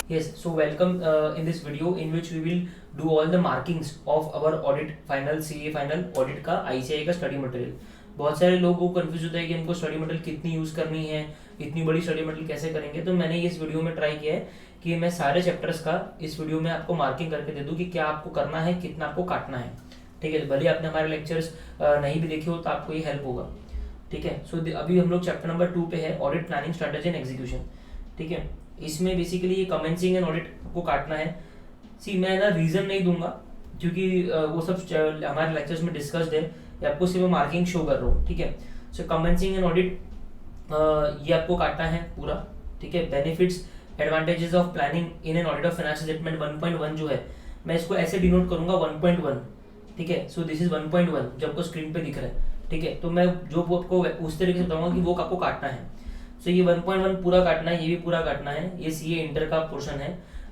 Yes, so welcome in this video in which we will do all the markings of our audit final CA final audit का ICAI का study material. बहुत सारे लोग को confuse होता है कि हमको स्टडी मटेरियल कितनी यूज़ करनी है, इतनी बड़ी स्टडी मटेरियल कैसे करेंगे। तो मैंने इस वीडियो में ट्राई किया है कि मैं सारे चैप्टर्स का इस वीडियो में आपको मार्किंग करके दे दूँ कि क्या आपको करना है, कितना आपको काटना है। ठीक है, भले आपने हमारे लेक्चर्स नहीं भी देखे हो तो आपको ये हेल्प होगा। ठीक है, सो अभी हम लोग चैप्टर नंबर 2 पे है, audit planning strategy and execution. ठीक है, इसमें बेसिकली ये कमेंसिंग एंड ऑडिट को काटना है। मैं ना रीजन नहीं दूंगा क्योंकि वो सब हमारे लेक्चर्स में डिस्कस्ड है, या आपको सिर्फ मार्किंग शो कर रहा हूँ। ठीक है, सो कमेंसिंग एंड ऑडिट ये आपको काटना है पूरा। ठीक है, benefits advantages of planning in an audit of financial statement 1.1 जो है, मैं इसको ऐसे डिनोट करूंगा 1.1। ठीक है, सो दिस इज 1.1 जो आपको स्क्रीन पे दिख रहा है। ठीक है, तो मैं जो आपको उस तरीके से बताऊंगा कि वो आपको काटना है। सो ये 1.1 पूरा काटना है, ये भी पूरा काटना है, ये सीए इंटर का पोर्शन है।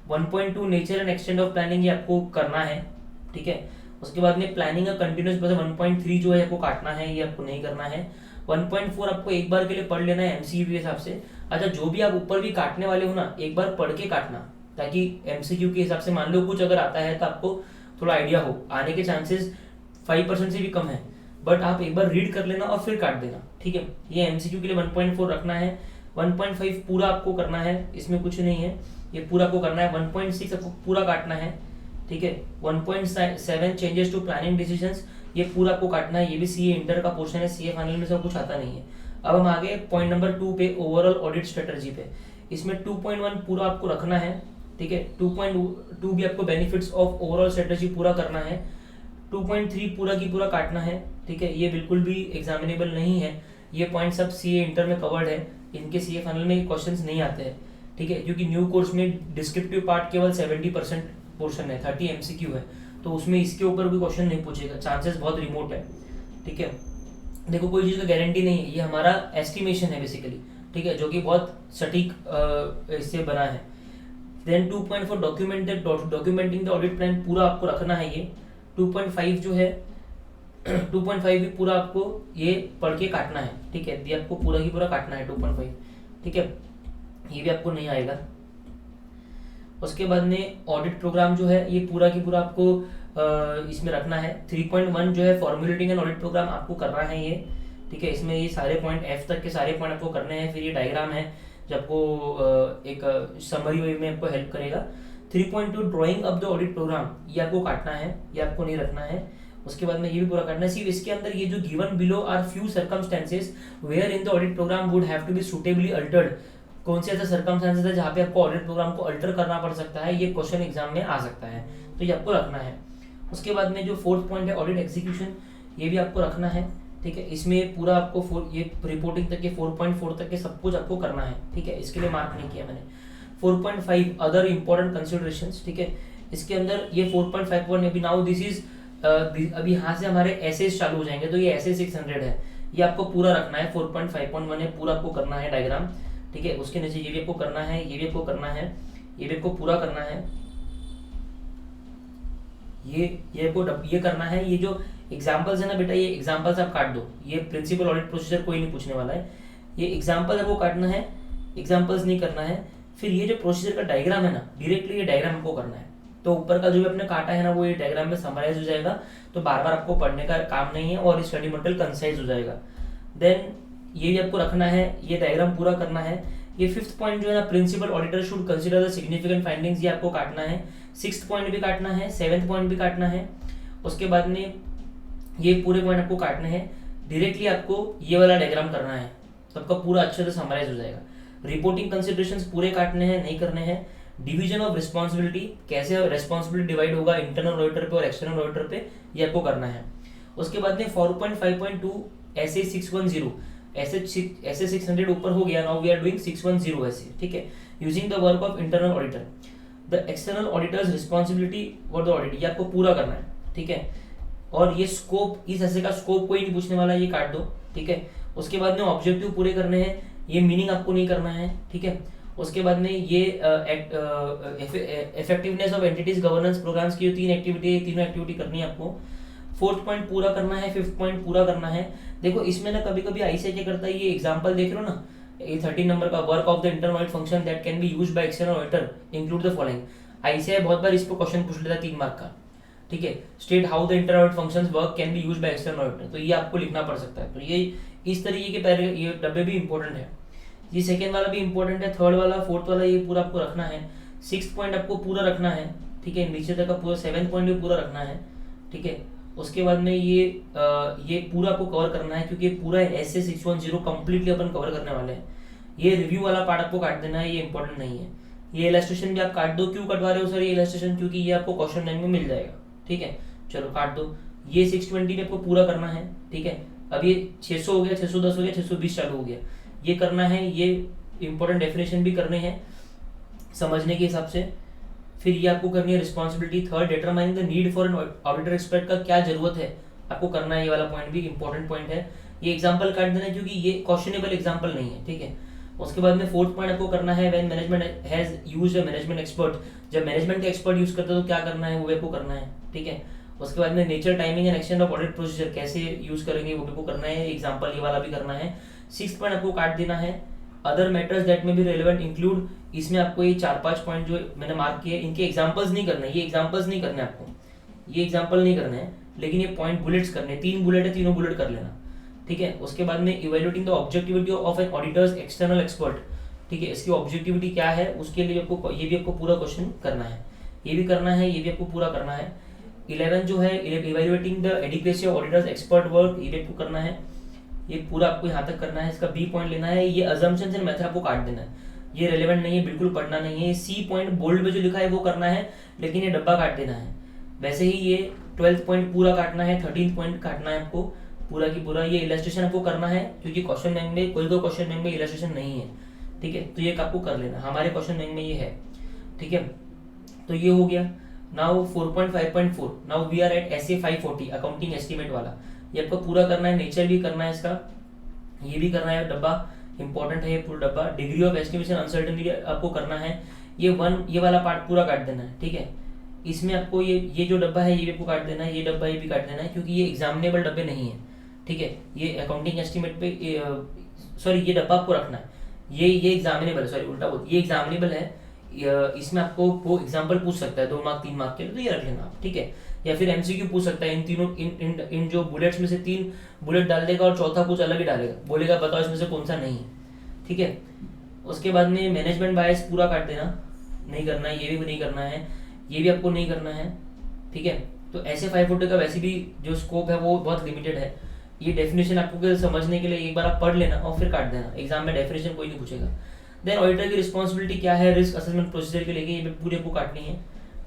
1.2 nature and extent of planning ये आपको करना है। ठीक है, उसके बाद में प्लानिंग का कंटिन्यूस प्रोसेस 1.3 जो है आपको काटना है, ये आपको नहीं करना है। 1.4 आपको एक बार के लिए पढ़ लेना है एमसीक्यू के हिसाब से। अच्छा, जो भी आप ऊपर भी काटने वाले हो ना, एक बार पढ़ के काटना, ताकि एमसीक्यू के हिसाब से मान लो कुछ अगर आता है तो आपको थोड़ा आइडिया हो। आने के चांसेस 5% से भी कम है, बट आप एक बार रीड कर लेना और फिर काट देना। ठीक है, ये एमसीक्यू के लिए 1.4 रखना है। 1.5 पूरा आपको करना है, इसमें कुछ नहीं है, ये पूरा आपको करना है। 1.6 आपको पूरा काटना है। ठीक है, 1.7 चेंजेस टू प्लानिंग डिसीजंस ये पूरा आपको काटना है, ये भी सीए इंटर का पोर्शन है, सीए फाइनल में सब कुछ आता नहीं है। अब हम आगे पॉइंट नंबर 2 पे, ओवरऑल ऑडिट स्ट्रेटजी पे। इसमें 2.1 पूरा आपको रखना है। ठीक है, 2.2 भी आपको बेनिफिट्स ऑफ ओवरऑल स्ट्रेटजी पूरा करना है। 2.3 पूरा की पूरा काटना है। ठीक है, ये बिल्कुल भी एग्जामिनेबल नहीं है, ये पॉइंट सब सीए इंटर में कवर्ड है, इनके सीए फाइनल में क्वेश्चंस नहीं आते हैं। ठीक है, क्योंकि न्यू कोर्स में डिस्क्रिप्टिव पार्ट केवल 70% पोर्शन है, 30 एमसीक्यू है, तो उसमें इसके ऊपर कोई क्वेश्चन नहीं पूछेगा, चांसेस बहुत रिमोट है। ठीक है, देखो कोई चीज़ का गारंटी नहीं है, ये हमारा एस्टिमेशन है बेसिकली। ठीक है, जो कि बहुत सटीक इससे बना है। Then 2.4 documenting the audit plan पूरा आपको रखना है ये। 2.5 जो है 2.5 भी पूरा आपको ये पढ़ के काटना है। ठीक है, ये आपको पूरा ही पूरा काटना है 2.5। ठीक है, ये भी आपको नहीं आएगा। उसके बाद में ऑडिट प्रोग्राम जो है ये पूरा की पूरा आपको इसमें रखना है। 3.1 जो है फॉर्मुलेटिंग एंड ऑडिट प्रोग्राम आपको करना है ये। ठीक है, इसमें ये सारे पॉइंट एफ तक के सारे पॉइंट आपको करने हैं। फिर ये डायग्राम है जो आपको एक समरी वे में आपको हेल्प करेगा। 3.2 drawing up the audit programme ये आपको काटना है, ये आपको नहीं रखना है। उसके बाद में ये भी पूरा करना है। सिर्फ इसके अंदर ये जो given below are few circumstances where in the audit programme would have to be suitably altered. कौन से ऐसे सर्कमस्टेंसेस है जहाँ पे आपको ऑडिट प्रोग्राम को अल्टर करना पड़ सकता है, ये क्वेश्चन एग्जाम में आ सकता है, तो ये आपको रखना है। उसके बाद में जो 4th पॉइंट है ऑडिट एग्जीक्यूशन, ये भी आपको रखना है। ठीक है, इसमें पूरा आपको ये रिपोर्टिंग तक के 4.4 तक के सब कुछ आपको करना है। ठीक है, इसके लिए मार्क नहीं किया मैंने। 4.5 अदर इंपॉर्टेंट कंसिडरेशंस। ठीक है, इसके अंदर ये 4.5 अभी नाउ दिस इज अभी यहाँ से हमारे एसेस चालू हो जाएंगे, तो ये एसे 600 है, ये आपको पूरा रखना है। 4.5.1 है, पूरा आपको करना है डायग्राम। ठीक है, उसके नीचे ये भी आपको करना है, ये भी आपको करना है, ये भी आपको पूरा करना है, ये आपको ये करना है। ये जो एग्जांपल्स है ना बेटा, ये एग्जांपल्स आप काट दो, ये प्रिंसिपल ऑडिट प्रोसीजर कोई नहीं पूछने वाला है, ये एग्जांपल आपको काटना है, एग्जांपल्स नहीं करना है। फिर ये जो प्रोसीजर का डायग्राम है ना, डायरेक्टली ये डायग्राम आपको करना है, तो ऊपर का जो भी आपने काटा है ना वो ये डायग्राम में समराइज हो जाएगा, तो बार बार आपको पढ़ने का काम नहीं है और स्टडी मटेरियल कंसाइज हो जाएगा। देन ये भी आपको रखना है, ये डायग्राम पूरा करना है। ये 5th पॉइंट जो है ना, principal auditor should consider the significant findings, ये आपको काटना है। 6th पॉइंट भी काटना है, 7th पॉइंट भी काटना है। उसके बाद में ये पूरे पॉइंट आपको काटने हैं, डायरेक्टली आपको ये वाला डायग्राम करना है, तो आपका पूरा अच्छे से समराइज हो जाएगा। रिपोर्टिंग कंसिडरेशंस पूरे काटने हैं, नहीं करने हैं। डिवीजन ऑफ रिस्पॉन्सिबिलिटी, कैसे रिस्पॉन्सिबिलिटी डिवाइड होगा इंटरनल ऑडिटर पे और एक्सटर्नल ऑडिटर पे, ये आपको करना है। उसके बाद में 4.5.2 ऐसे 610 ऐसे 600 ऊपर हो गया, नाउ वी आर डूइंग 610 ऐसे। ठीक है, using the work of internal auditor the external auditors responsibility for the audit, ये आपको पूरा करना है। ठीक है, और ये स्कोप, इस ऐसे का स्कोप कोई नहीं पूछने वाला, ये काट दो। ठीक है, उसके बाद में ऑब्जेक्टिव पूरे करने हैं, ये मीनिंग आपको नहीं करना है। ठीक है, उसके बाद में ये effectiveness of entities governance programmes की जो 3 एक्टिविटी है, तीनों एक्टिविटी करनी है आपको। 4th पॉइंट पूरा करना है, 5th पॉइंट पूरा करना है। देखो इसमें ना कभी कभी आईसीआई क्या करता है, ये एग्जांपल देख रहे हो ना, ये 13 नंबर का work of the internal audit function that can be used by external auditor include the following. ICI बहुत बार इस पर क्वेश्चन पूछ लेता है 3 मार्क का, ठीक है। State how the internal audit functions work can be used by external auditor, तो ये आपको लिखना पड़ सकता है। तो ये इस तरीके के पहले ये डब्बे भी इंपॉर्टेंट है। ये सेकेंड वाला भी इंपॉर्टेंट है, थर्ड वाला, फोर्थ वाला, ये पूरा आपको रखना है। 6th पॉइंट आपको पूरा रखना है, ठीक है। नीचे तक का पूरा 7th पॉइंट भी पूरा रखना है, ठीक है। उसके बाद में ये पूरा आपको कवर करना है, क्योंकि पूरा SA 610 कंप्लीटली अपन कवर करने वाले हैं। ये रिव्यू वाला पार्ट आपको काट देना है, ये इंपॉर्टेंट नहीं है। ये इलस्ट्रेशन भी आप काट दो। क्यों कटवा रहे हो सर ये इलस्ट्रेशन? क्योंकि ये आपको क्वेश्चन बैंक में मिल जाएगा, ठीक है। चलो काट दो। ये 620 में आपको पूरा करना है, ठीक है। अब ये 600 हो गया, 610 हो गया, 620 चालू हो गया, ये करना है। ये इंपॉर्टेंट डेफिनेशन भी करने हैं समझने के हिसाब से। फिर ये आपको करनी है responsibility. Third, determining the need for an auditor expert का क्या जरूरत है आपको करना है। ये वाला पॉइंट भी इंपॉर्टेंट पॉइंट है। ये एग्जांपल काट देना है, क्योंकि ये क्वेश्चनेबल एग्जांपल नहीं है, ठीक है। उसके बाद में 4th पॉइंट आपको करना है, when management has used a management expert, जब मैनेजमेंट का एक्सपर्ट यूज करता है तो क्या करना है, वो भी आपको करना है, ठीक है। उसके बाद में nature, timing and extent of audit procedure कैसे यूज करेंगे वो भी आपको करना है, एग्जांपल ये वाला भी करना है। 6th पॉइंट आपको काट देना है, अदर मैटर्स दैट में भी रेलेवेंट इंक्लूड। इसमें आपको ये 4-5 पॉइंट जो मैंने मार्क किए, इनके एग्जांपल्स नहीं करना है, ये एग्जांपल्स नहीं करने आपको, ये एग्जांपल नहीं करने हैं, लेकिन ये पॉइंट बुलेट्स करने, 3 बुलेट है, तीनों बुलेट कर लेना, ठीक है। उसके बाद में evaluating the objectivity of an auditor's external expert, ठीक है। इसकी ऑब्जेक्टिविटी क्या है उसके लिए आपको ये भी आपको पूरा क्वेश्चन करना है, ये भी करना है, ये भी आपको पूरा करना है। 11 जो है evaluating the adequacy of auditors expert work, ये भी आपको करना है, ये पूरा आपको यहाँ तक करना है। इसका B पॉइंट लेना है। ये अजम्पशंस एंड मेथड आपको काट देना है, ये रेलेवेंट नहीं है, बिल्कुल पढ़ना नहीं है। C पॉइंट बोल्ड में जो लिखा है वो करना है, लेकिन ये डब्बा काट देना है। वैसे ही ये 12th पॉइंट पूरा काटना है, 13th पॉइंट काटना है आपको पूरा की पूरा। ये इलस्ट्रेशन आपको करना है, क्योंकि क्वेश्चन बैंक में कोई क्वेश्चन बैंक में इलस्ट्रेशन नहीं है, ठीक है। तो ये आपको कर लेना, हमारे क्वेश्चन बैंक में ये है, ठीक है। तो ये हो गया। Now 4.5.4, now we are at SA 540 accounting estimate वाला, ये आपको पूरा करना है। नेचर भी करना है इसका, ये भी करना है, डब्बा इंपॉर्टेंट है ये पूरा डब्बा। डिग्री ऑफ एस्टिमेशन अनसर्टेनिटी आपको करना है। ये वाला पार्ट पूरा काट देना है, ठीक है। इसमें आपको ये जो डब्बा है ये भी आपको काट देना है, ये डब्बा ये भी काट देना है, क्योंकि ये एग्जामिनेबल डब्बे नहीं है, ठीक है। ये अकाउंटिंग एस्टिमेट पे सॉरी ये डब्बा आपको रखना है, ये एग्जामिनेबल, सॉरी उल्टा बोल, ये एग्जामिनेबल है। इसमें आपको वो एग्जाम्पल पूछ सकता है 2 मार्क 3 मार्क के लिए, तो ये रख लेना आप, ठीक है। या फिर MCQ पूछ सकता है इन तीनों इन जो बुलेट्स में से 3 बुलेट डाल देगा और चौथा कुछ अलग ही डालेगा, बोलेगा बताओ इसमें से कौन सा नहीं है, ठीक है। उसके बाद में मैनेजमेंट बायस पूरा काट देना, नहीं करना है, ये भी नहीं करना है, ये भी आपको नहीं करना है, ठीक है। तो ऐसे 540 का वैसे भी जो स्कोप है वो बहुत लिमिटेड है। ये डेफिनेशन आपको समझने के लिए एक बार आप पढ़ लेना और फिर काट देना, एग्जाम में डेफिनेशन कोई नहीं पूछेगा। देन ऑडिटर की रिस्पॉन्सिबिलिटी क्या है रिस्क असेसमेंट प्रोसीजर के लेके, ये पूरी आपको काटनी है,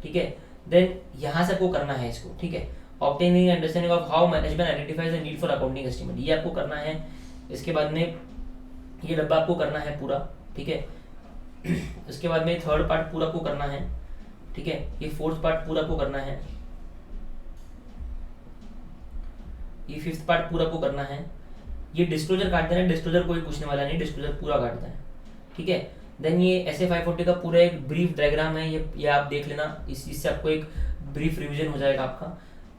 ठीक है। देन यहाँ से आपको करना है इसको, ठीक है। Obtaining understanding of how management identifies the need for accounting estimate, ये आपको करना है। इसके बाद में ये डब्बा आपको करना है पूरा, ठीक है। इसके बाद में 3rd पार्ट पूरा आपको करना है, ठीक है। ये 4th पार्ट पूरा आपको करना है, ये 5th पार्ट पूरा आपको करना है। ये डिस्क्लोजर काट देना है, डिस्क्लोजर कोई पूछने वाला नहीं, डिस्क्लोजर पूरा काटना है, ठीक है। देन ये SA 540 का पूरा एक ब्रीफ डायग्राम है, ये आप देख लेना, इससे आपको एक ब्रीफ रिवीजन हो जाएगा आपका।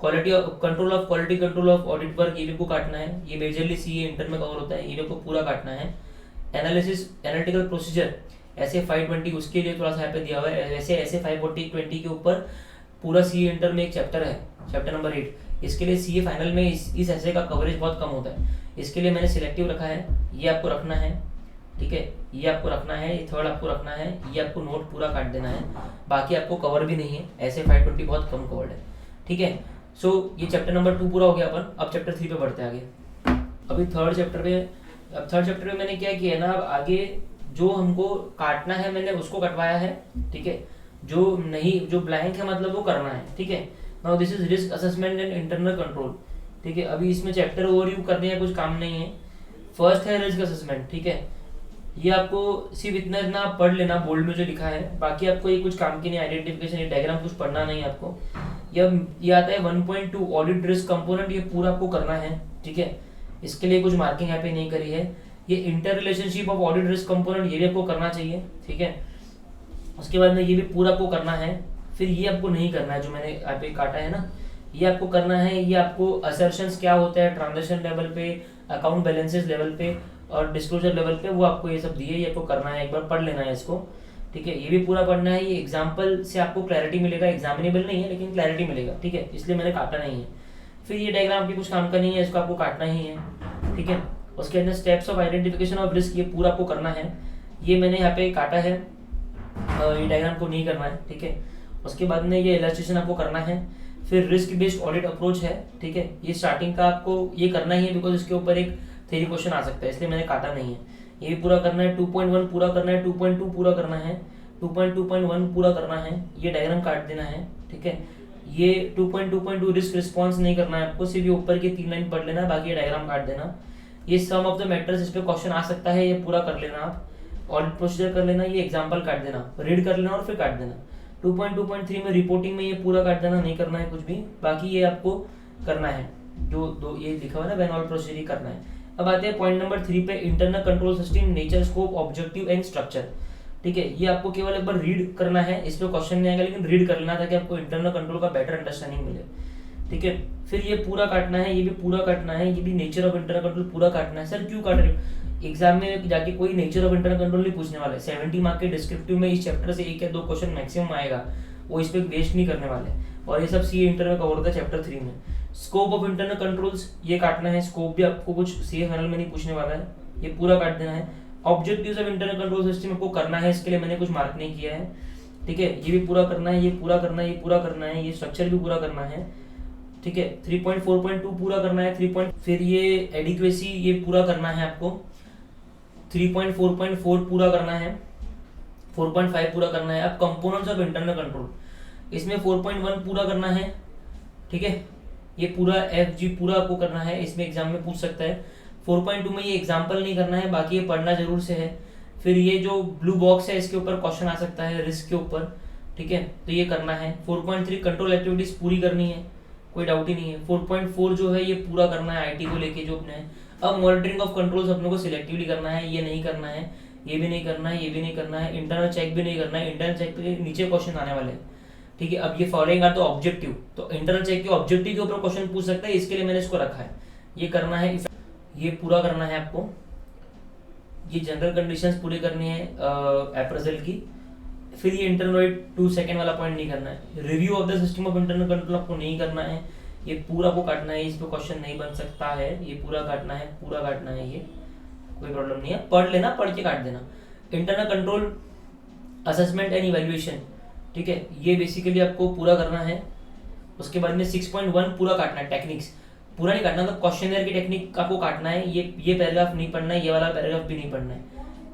Quality of control of audit work, ये भी आपको काटना है, ये मेजरली CA इंटर में कवर होता है, ये भी आपको पूरा काटना है। एनालिसिस एनालिटिकल प्रोसीजर SA 520, उसके लिए थोड़ा सा यहाँ पे दिया हुआ है। वैसे SA 540 के ऊपर पूरा CA इंटर में एक चैप्टर है, चैप्टर नंबर 8, इसके लिए CA फाइनल में इस ऐसे का कवरेज बहुत कम होता है, इसके लिए मैंने सिलेक्टिव रखा है, ये आपको रखना है, ठीक है। ये आपको रखना है, ये 3rd आपको रखना है, ये आपको नोट पूरा काट देना है। बाकी आपको कवर भी नहीं है, ऐसे 520 बहुत कम कवर्ड है, ठीक है। सो ये चैप्टर नंबर 2 पूरा हो गया अपन। अब चैप्टर 3 पे बढ़ते आगे। अभी 3rd चैप्टर पे मैंने क्या किया ना, अब आगे जो हमको काटना है मैंने उसको कटवाया है, ठीक है। जो ब्लैंक है मतलब वो करना है, ठीक है। Now this is risk assessment and internal control, ठीक है। अभी इसमें चैप्टर ओवरव्यू करने का कुछ काम नहीं है। फर्स्ट है रिस्क असेसमेंट, ठीक है। ये आपको सिर्फ इतना पढ़ लेना बोल्ड में जो लिखा है, बाकी आपको ये कुछ काम की नहीं, आइडेंटिफिकेशन, ये डायग्राम कुछ पढ़ना नहीं है आपको। ये आता है 1.2 ऑडिट रिस्क कंपोनेंट, ये पूरा आपको करना है, ठीक है। इसके लिए कुछ मार्किंग यहाँ पे नहीं करी है। ये inter relationship of audit risk component, ये भी आपको करना चाहिए, ठीक है। उसके बाद में ये भी पूरा आपको करना है। फिर ये आपको नहीं करना है, जो मैंने यहाँ पे काटा है ना, ये आपको करना है। ये आपको असर्शंस क्या होता है ट्रांजेक्शन लेवल पे, अकाउंट बैलेंसेस लेवल पे, और डिस्क्लोजर लेवल पे वो आपको ये सब दिए, ये आपको करना है, एक बार पढ़ लेना है इसको, ठीक है। ये भी पूरा पढ़ना है, ये एग्जाम्पल से आपको क्लैरिटी मिलेगा, एग्जामिनेबल नहीं है लेकिन क्लैरिटी मिलेगा, ठीक है, इसलिए मैंने काटा नहीं है। फिर ये डायग्राम आपकी कुछ काम का नहीं है, इसको आपको काटना ही है, ठीक है। उसके अंदर steps of identification of risk, ये पूरा आपको करना है, ये मैंने यहाँ पे काटा है, ये डायग्राम को नहीं करना है, ठीक है। उसके बाद में ये इलस्ट्रेशन आपको करना है। फिर रिस्क बेस्ड ऑडिट अप्रोच है, ठीक है, ये स्टार्टिंग का आपको ये करना ही है बिकॉज इसके ऊपर एक थ्योरी क्वेश्चन आ सकता है, इसलिए मैंने काटा नहीं है। ये भी पूरा करना है, 2.1 पूरा करना है, 2.2 पूरा करना है, 2.2.1 पूरा करना है, ये डायग्राम काट देना है, ठीक है। ये 2.2.2 रिस्क रिस्पॉन्स नहीं करना है आपको, सिर्फ ये ऊपर के 3 लाइन पढ़ लेना, बाकी ये डायग्राम काट देना। ये सम ऑफ द मैटर्स, इस पे क्वेश्चन आ सकता है, ये पूरा कर लेना आप, ऑडिट प्रोसीजर कर लेना, ये एग्जांपल काट देना, रीड कर लेना और फिर काट देना। 2.2.3 में रिपोर्टिंग में ये पूरा काट देना, नहीं करना है कुछ भी, बाकी ये आपको करना है, जो दो ये लिखा हुआ है ना वैन ऑल प्रोसीजर करना है। अब आते हैं पॉइंट नंबर 3 पे, internal control system, nature, scope, objective and structure, ठीक है। ये आपको केवल एक बार रीड करना है, इस पे क्वेश्चन नहीं आएगा लेकिन रीड कर लेना ताकि आपको इंटरनल कंट्रोल का बेटर अंडरस्टैंडिंग मिले, ठीक है। फिर ये पूरा काटना है, ये भी पूरा काटना है, ये भी नेचर ऑफ इंटरनल कंट्रोल पूरा काटना है। सर क्यों काट रहे हो? एग्जाम में जाके कोई नेचर ऑफ इंटरनल कंट्रोल नहीं पूछने वाला है, 70 मार्क के डिस्क्रिप्टिव में इस चैप्टर से 1 या 2 क्वेश्चन मैक्सिमम आएगा, वो इस पे वेस्ट नहीं करने वाले, और ये सब सीए इंटर में कवर होता है चैप्टर 3 में। स्कोप ऑफ इंटरनल कंट्रोल्स, ये काटना है, स्कोप भी आपको कुछ सीए फाइनल में नहीं पूछने वाला है, ये पूरा काट देना है। Objectives of internal control system आपको करना है, इसके लिए मैंने कुछ मार्क नहीं किया है, ठीक है। ये भी पूरा करना है, ये पूरा करना है, ये पूरा करना है, ये स्ट्रक्चर भी पूरा करना है, ठीक है। 3.4.2 पूरा करना है, 3. फिर ये एडिक्वेसी, ये पूरा करना है आपको, 3.4.4 पूरा करना है, 4.5 पूरा करना है। अब कंपोनेंट्स ऑफ इंटरनल कंट्रोल, इसमें 4.1 पूरा करना है, ठीक है, ये पूरा FG पूरा आपको करना है, इसमें एग्जाम में पूछ सकता है। 4.2 में ये एग्जाम्पल नहीं करना है, बाकी ये पढ़ना जरूर से है। फिर ये जो ब्लू बॉक्स है इसके ऊपर क्वेश्चन आ सकता है रिस्क के ऊपर, ठीक है, तो ये करना है। 4.3 कंट्रोल एक्टिविटीज पूरी करनी है, कोई डाउट ही नहीं है। 4.4 जो है ये पूरा करना है IT को लेके जो अपने है। अब मॉनिटरिंग ऑफ कंट्रोल्स अपने को सिलेक्टिवली करना है, ये नहीं करना है, ये भी नहीं करना है, ये भी नहीं करना है, इंटरनल चेक भी नहीं करना है, इंटरनल चेक पे नीचे क्वेश्चन आने वाले हैं, ठीक है। अब ये फॉलोइंग आर तो ऑब्जेक्टिव, तो इंटरनल चेक के ऑब्जेक्टिव के ऊपर क्वेश्चन पूछ सकता है, इसके लिए मैंने इसको रखा है, ये करना है, ये पूरा करना है आपको। ये जनरल कंडीशंस पूरी करनी है अप्रेजल की। फिर ये इंटरनल ऑडिट 2 सेकंड वाला पॉइंट नहीं करना है। Review of the system of internal control आपको नहीं करना है, ये पूरा को काटना है, इस पे क्वेश्चन नहीं बन सकता है, ये पूरा काटना है, पूरा काटना है, ये कोई प्रॉब्लम नहीं है, पढ़ लेना, पढ़ के काट देना। Internal control assessment and evaluation, ठीक है, ये बेसिकली आपको पूरा करना है। उसके बाद में 6.1 पूरा काटना है, टेक्निक्स पूरा नहीं काटना, तो क्वेश्चनर की टेक्निक आपको काटना है, ये पैराग्राफ नहीं पढ़ना है, ये वाला पैराग्राफ भी नहीं पढ़ना है,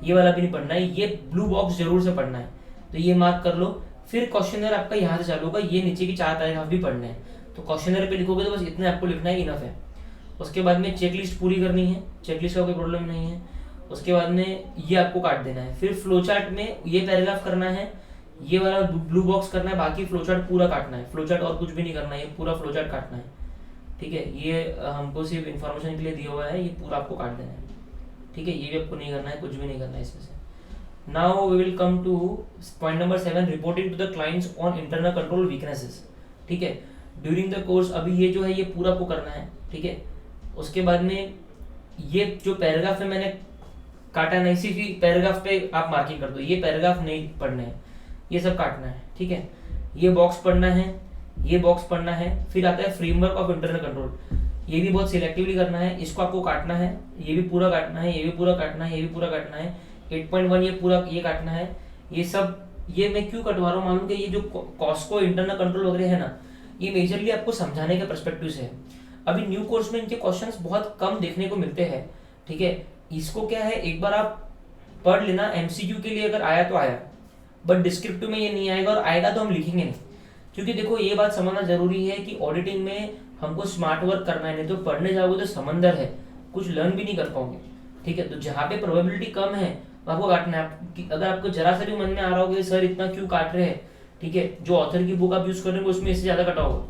ये वाला भी नहीं पढ़ना है, ये ब्लू बॉक्स जरूर से पढ़ना है, तो ये मार्क कर लो। फिर क्वेश्चनर आपका यहाँ से चालू होगा, ये नीचे की 4 पैराग्राफ भी पढ़ने हैं, तो क्वेश्चनर पे लिखोगे तो बस इतना आपको लिखना है, इनफ है। उसके बाद में चेकलिस्ट पूरी करनी है, चेकलिस्ट का कोई प्रॉब्लम नहीं है। उसके बाद में ये आपको काट देना है। फिर फ्लो चार्ट में ये पैराग्राफ करना है, ये वाला ब्लू बॉक्स करना है, बाकी फ्लो चार्ट पूरा काटना है, फ्लो चार्ट और कुछ भी नहीं करना है, ये पूरा फ्लो चार्ट काटना है, ठीक है। ये हमको सिर्फ इन्फॉर्मेशन के लिए दिया हुआ है, ये पूरा आपको काट देना है, ठीक है, ये भी आपको नहीं करना है, कुछ भी नहीं करना है इसमें से। Now we will come to point number 7, reporting to the clients on internal control weaknesses, ठीक है, ड्यूरिंग द कोर्स। अभी ये जो है ये पूरा आपको करना है, ठीक है। उसके बाद में ये जो पैराग्राफ है मैंने काटा नहीं, सिर्फ पैराग्राफ पे आप मार्किंग कर दो, ये पैराग्राफ नहीं पढ़ने हैं, ये सब काटना है, ठीक है। ये बॉक्स पढ़ना है, ये बॉक्स पढ़ना है। फिर आता है फ्रेमवर्क ऑफ इंटरनल कंट्रोल, ये भी बहुत सिलेक्टिवली करना है, इसको आपको काटना है, ये भी पूरा काटना है, ये भी पूरा काटना है, ये भी पूरा काटना है। 8.1 ये पूरा ये काटना है। ये सब ये मैं क्यों कटवा रहा हूँ मालूम कि ये जो कॉस्को इंटरनल कंट्रोल वगैरह है ना, ये मेजरली आपको समझाने के पर्सपेक्टिव से है। अभी न्यू कोर्स में इनके क्वेश्चंस बहुत कम देखने को मिलते हैं, ठीक है। इसको क्या है, एक बार आप पढ़ लेना, MCQ के लिए अगर आया तो आया, बट डिस्क्रिप्टिव में ये नहीं आएगा, और आएगा तो हम लिखेंगे नहीं, क्योंकि देखो ये बात समझना जरूरी है कि ऑडिटिंग में हमको स्मार्ट वर्क करना है, नहीं तो पढ़ने जाओगे तो समंदर है, कुछ लर्न भी नहीं कर पाओगे, ठीक है। तो जहाँ पे प्रोबेबिलिटी कम है आपको काटना है। अगर आपको जरा सा भी मन में आ रहा होगा सर इतना क्यों काट रहे हैं, ठीक है, जो ऑथर की बुक आप यूज कर रहे हो उसमें इससे ज्यादा कटा होगा।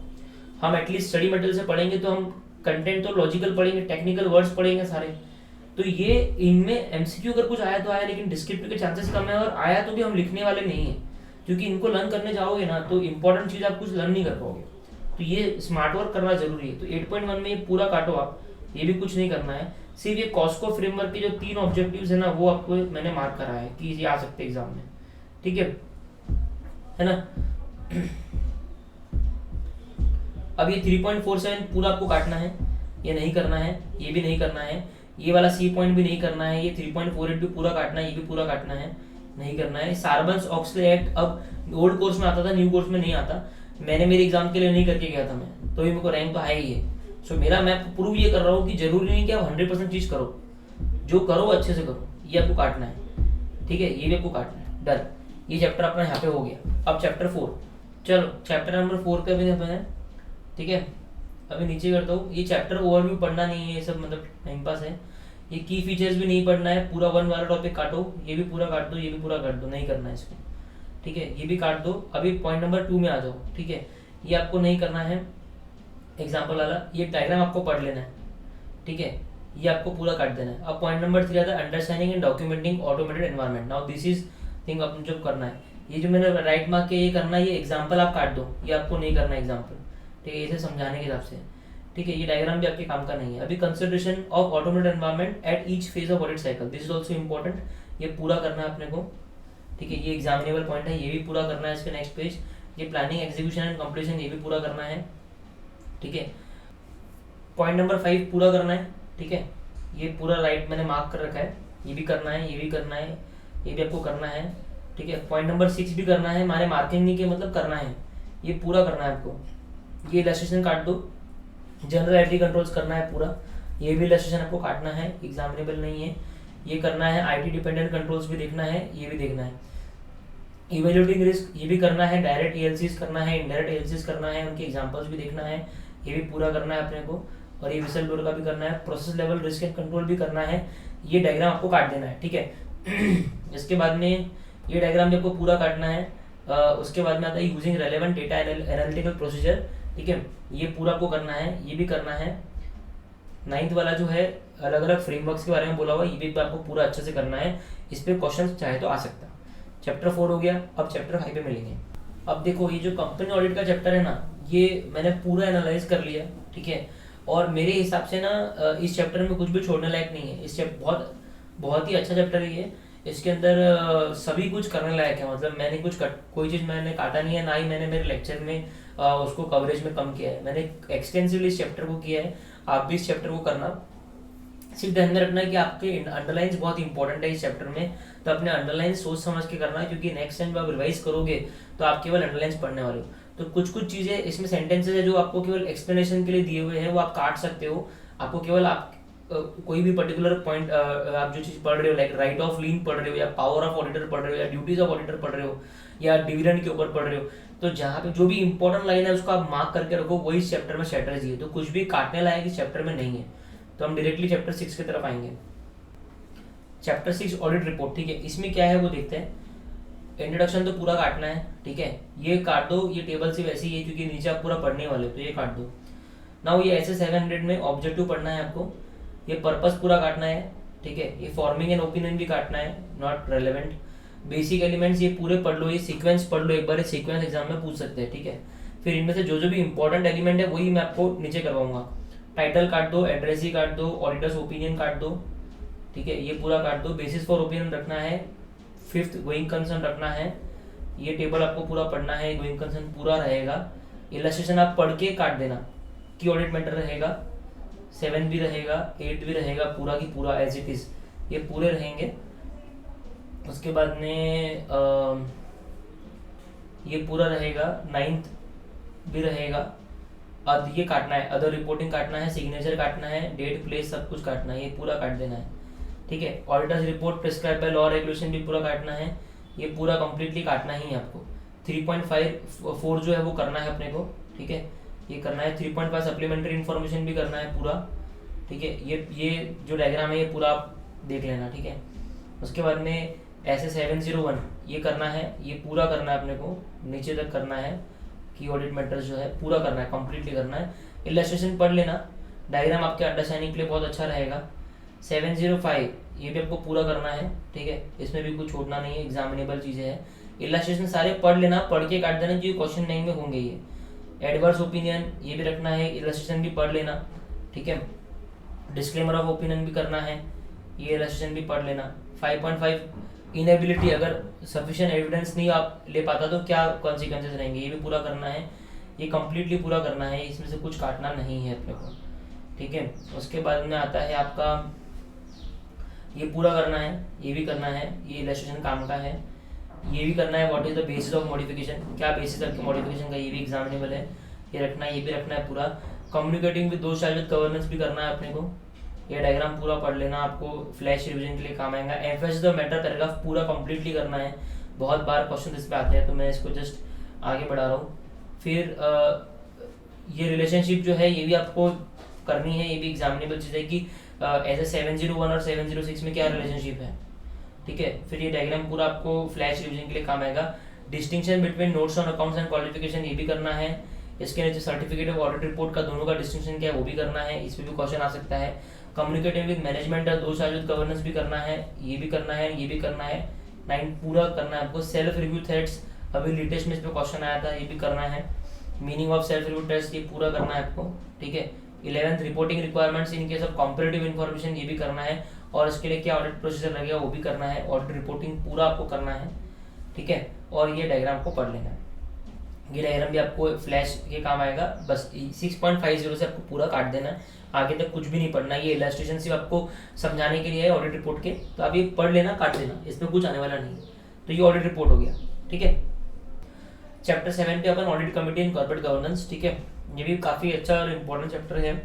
हम एटलीस्ट स्टडी मटेरियल से पढ़ेंगे तो हम कंटेंट तो लॉजिकल पढ़ेंगे, टेक्निकल वर्ड्स पढ़ेंगे सारे, तो ये इनमें MCQ अगर कुछ आया तो आया, लेकिन डिस्क्रिप्टिव के चांसेस कम है, और आया तो भी हम लिखने वाले नहीं है, क्योंकि इनको लर्न करने जाओगे ना तो इंपॉर्टेंट चीज आप कुछ लर्न नहीं कर पाओगे, तो ये स्मार्ट वर्क करना जरूरी है। तो 8.1 में ये पूरा काटो आप, ये भी कुछ नहीं करना है। सिर्फ ये कॉस्को फ्रेमवर्क के जो 3 ऑब्जेक्टिव्स है ना वो आपको मैंने मार्क करा है कि ये आ सकते हैं एग्जाम में, ठीक है ना। अब ये 3.47 पूरा आपको काटना है, ये नहीं करना है, ये भी नहीं करना है, ये वाला सी पॉइंट भी नहीं करना है, ये 3.48 भी पूरा काटना है, ये भी पूरा काटना है, नहीं करना है। सार्बन्स ऑक्सले एक्ट अब ओल्ड कोर्स में आता था, न्यू कोर्स में नहीं आता, मैंने मेरे एग्जाम के लिए नहीं करके गया था मैं, तो ये मेरे को रैंक तो हाई ही है। सो मेरा मैं प्रूव ये कर रहा हूँ कि जरूरी नहीं कि आप 100% चीज करो, जो करो अच्छे से करो, ये आपको काटना है, ठीक है, ये भी आपको काटना है। डन, ये चैप्टर अपना यहाँ पे हो गया। अब चैप्टर 4, चलो चैप्टर नंबर 4 का भी है, ठीक है। अभी नीचे करता हूँ, ये चैप्टर ओवरव्यू पढ़ना नहीं है, ये सब मतलब टाइम पास है। ये की फीचर्स भी नहीं पढ़ना है, पूरा 1 वाला टॉपिक काटो, ये भी पूरा काट दो, ये भी पूरा काट दो, नहीं करना है इसको, ठीक है, ये भी काट दो। अभी पॉइंट नंबर 2 में आ जाओ, ठीक है, ये आपको नहीं करना है एग्जाम्पल वाला, ये डायग्राम आपको पढ़ लेना है, ठीक है, ये आपको पूरा काट देना है। अब पॉइंट नंबर 3 आता है understanding and documenting automated environment. Now this is thing अपन जो करना है, ये जो मैंने राइट मार्क के ये करना है, ये एग्जाम्पल आप काट दो, ये आपको नहीं करना एग्जाम्पल, ठीक है, इसे समझाने के हिसाब से, ठीक है, ये डायग्राम भी आपके काम का नहीं है। अभी consideration of automated environment at each phase of audit cycle, this is also important, ये पूरा करना है अपने को, ठीक है, ये एग्जामिनेबल पॉइंट है, ये भी पूरा करना है। इसके नेक्स्ट पेज, ये प्लानिंग एग्जीक्यूशन एंड कंप्लीशन, ये भी पूरा करना है, ठीक है। पॉइंट नंबर 5 पूरा करना है, ठीक है, ये पूरा राइट मैंने मार्क कर रखा है, ये भी करना है, ये भी करना है, ये भी आपको करना है, ठीक है। पॉइंट नंबर 6 भी करना है, माने मार्किंग नहीं के मतलब करना है, ये पूरा करना है आपको। ये इलस्ट्रेशन काट दो, जनरल आईटी कंट्रोल्स करना है पूरा, ये भी इलस्ट्रेशन आपको काटना है, एग्जामिनेबल नहीं है। ये करना है, आईटी डिपेंडेंट कंट्रोल्स भी देखना है, ये भी देखना है। इवेल्युएटिंग रिस्क, ये भी करना है, डायरेक्ट एएलसीज करना है, इनडायरेक्ट एएलसीज करना है, उनके एग्जांपल्स भी देखना है, ये भी पूरा करना है अपने को। और ये विसल ब्लोअर का भी करना है, process level risk and control भी करना है, ये डायग्राम आपको काट देना है, ठीक है। इसके बाद में ये डायग्राम भी आपको पूरा काटना है। उसके बाद में आता है using relevant data analytical procedure, ठीक है, ये पूरा आपको करना है, ये भी करना है। 9th वाला जो है अलग अलग फ्रेमवर्क्स के बारे में बोला हुआ, ये भी आपको पूरा अच्छे से करना है, इस पर क्वेश्चन चाहे तो आ सकता है। चैप्टर 4 हो गया, अब चैप्टर 5 पे मिलेंगे। अब देखो ये जो कंपनी ऑडिट का चैप्टर है ना, ये मैंने पूरा एनालाइज कर लिया, ठीक है, और मेरे हिसाब से ना इस चैप्टर में कुछ भी छोड़ने लायक नहीं है। इस चैप्टर बहुत बहुत ही अच्छा चैप्टर है ये, इसके अंदर सभी कुछ करने लायक है, मतलब मैंने कोई चीज़ मैंने काटा नहीं है, ना ही मैंने मेरे लेक्चर में उसको कवरेज में कम किया है, मैंने एक्सटेंसिवली इस चैप्टर को किया है। आप भी इस चैप्टर को करना, सिर्फ ध्यान में रखना है कि आपके अंडरलाइंस बहुत इंपॉर्टेंट है इस चैप्टर में, तो अपने अंडरलाइन सोच समझ के करना है, क्योंकि नेक्स्ट टाइम जब आप रिवाइज करोगे तो आप केवल अंडरलाइंस पढ़ने वाले हो। तो कुछ कुछ चीज़ें इसमें सेंटेंसेज है जो आपको केवल एक्सप्लेनेशन के लिए दिए हुए हैं, वो आप काट सकते हो। आपको केवल आप कोई भी पर्टिकुलर पॉइंट आप जो चीज़ पढ़ रहे हो, लाइक राइट ऑफ लीन पढ़ रहे हो, या पावर ऑफ ऑडिटर पढ़ रहे हो, या ड्यूटीज ऑफ ऑडिटर पढ़ रहे हो, या डिविडेंड के ऊपर पढ़ रहे हो, तो जहाँ पे जो भी इंपॉर्टेंट लाइन है उसको आप मार्क करके रखो, वही इस चैप्टर में स्ट्रेटजी है। तो कुछ भी काटने लायक इस चैप्टर में नहीं है। तो हम डायरेक्टली चैप्टर 6 की तरफ आएंगे। चैप्टर 6 ऑडिट रिपोर्ट, ठीक है, इसमें क्या है वो देखते हैं। इंट्रोडक्शन तो पूरा काटना है, ठीक है, ये काट दो, ये टेबल से वैसे ही है क्योंकि नीचे आप पूरा पढ़ने वाले हो, तो ये काट दो। नाउ ये ऐसे 700 में ऑब्जेक्टिव पढ़ना है आपको, ये पर्पस पूरा काटना है, ठीक है, ये फॉर्मिंग एन ओपिनियन भी काटना है, नॉट रेलेवेंट। बेसिक एलिमेंट्स ये पूरे पढ़ लो, ये सीक्वेंस पढ़ लो एक बार, सीक्वेंस एग्जाम में पूछ सकते हैं, ठीक है। फिर इनमें से जो जो भी इंपॉर्टेंट एलिमेंट है वही मैं आपको नीचे करवाऊंगा। टाइटल काट दो, एड्रेस ही काट दो, ऑडिटर्स ओपिनियन काट दो, ठीक है, ये पूरा काट दो। बेसिस फॉर ओपिनियन रखना है, 5th गोइंग कंसर्न रखना है, ये टेबल आपको पूरा पढ़ना है, गोइंग कंसर्न पूरा रहेगा। इलस्ट्रेशन आप पढ़ के काट देना, की ऑडिट मैटर रहेगा, 7 भी रहेगा, 8 भी रहेगा, पूरा की पूरा एज इट इज, ये पूरे रहेंगे। उसके बाद में ये पूरा रहेगा, 9th भी रहेगा। अब ये काटना है, अदर रिपोर्टिंग काटना है, सिग्नेचर काटना है, डेट प्लेस सब कुछ काटना है, ये पूरा काट देना है, ठीक है। Auditors report prescribe by law regulation भी पूरा काटना है, ये पूरा कंप्लीटली काटना ही है आपको। 3.54 जो है वो करना है अपने को, ठीक है, ये करना है। 3.5 सप्लीमेंट्री इन्फॉर्मेशन भी करना है पूरा, ठीक है। ये जो डायग्राम है ये पूरा आप देख लेना, ठीक है। उसके बाद में ऐसे 701 ये करना है, ये पूरा करना है अपने को, नीचे तक करना है, की ऑडिट मैटर्स जो है पूरा करना है, कंप्लीटली करना है। इलस्ट्रेशन पढ़ लेना, डायग्राम आपके अंडरस्टैंडिंग के लिए बहुत अच्छा रहेगा। 705 ये भी आपको पूरा करना है, ठीक है, इसमें भी कुछ छोड़ना नहीं है, एग्जामिनेबल चीज़ें हैं। इलस्ट्रेशन सारे पढ़ लेना, पढ़ के काट देना, जो क्वेश्चन बैंक में होंगे। ये एडवर्स ओपिनियन ये भी रखना है, इलस्ट्रेशन भी पढ़ लेना, ठीक है। डिस्क्लेमर ऑफ ओपिनियन भी करना है, ये इलस्ट्रेशन भी पढ़ लेना। 5.5 इनएबिलिटी, अगर सफिशिएंट एविडेंस नहीं आप ले पाता तो क्या कॉन्सिक्वेंसेस रहेंगे, ये भी पूरा करना है। ये कंप्लीटली पूरा करना है, इसमें से कुछ काटना नहीं है अपने को, ठीक है। उसके बाद में आता है आपका ये पूरा करना है, ये भी करना है, ये इलस्ट्रेशन काम का है। ये भी करना है, what is the basis of modification, क्या बेसिस आपके मॉडिफिकेशन का, ये भी एग्जामिनेबल है, ये रखना है, ये भी रखना है पूरा। कम्युनिकेटिंग विद दोस्त विद गवर्नेंस भी करना है अपने को, ये डायग्राम पूरा पढ़ लेना, आपको फ्लैश रिविजन के लिए काम आएगा। एम्फेसिस द मैटर पैराग्राफ पूरा कंप्लीटली करना है, बहुत बार क्वेश्चन इस पे आते हैं तो मैं इसको जस्ट आगे बढ़ा रहा हूँ। फिर ये रिलेशनशिप जो है ये भी आपको करनी है, ये भी एग्जामिनेबल चीज़ है कि एज ए 701 और 706 में क्या रिलेशनशिप है, ठीक है। फिर ये डायग्राम पूरा आपको फ्लैश रिविजन के लिए काम आएगा। Distinction between notes on accounts and qualification, ये भी करना है। इसके नीचे सर्टिफिकेट ऑफ ऑडिट रिपोर्ट का दोनों का डिस्टिंक्शन क्या है वो भी करना है, इस पर भी क्वेश्चन आ सकता है। कम्युनिकेटिंग विद मैनेजमेंट और दोस्त विद गवर्नेंस भी करना है, ये भी करना है, ये भी करना है। 9 पूरा करना है आपको। सेल्फ रिव्यू थ्रेड्स, अभी लेटेस्ट में इस पर क्वेश्चन आया था, ये भी करना है। Meaning of self review test, ये पूरा करना है आपको, ठीक है। 11th reporting requirements in case of comparative information, ये भी करना है। और इसके लिए क्या ऑडिट प्रोसीजर लगेगा वो भी करना है, ऑडिट रिपोर्टिंग पूरा आपको करना है, ठीक है। और ये डायग्राम को पढ़ लेना है, ये डायग्राम भी आपको फ्लैश के काम आएगा। बस 6.50 से आपको पूरा काट देना है, आगे तक कुछ भी नहीं पढ़ना। ये इलस्ट्रेशन सिर्फ आपको समझाने के लिए है ऑडिट रिपोर्ट के, तो आप ये पढ़ लेना, काट लेना, इसमें कुछ आने वाला नहीं है। तो ये ऑडिट रिपोर्ट हो गया, ठीक है। चैप्टर 7 पे अपन audit committee and corporate governance, ठीक है। ये भी काफ़ी अच्छा और इम्पोर्टेंट चैप्टर है,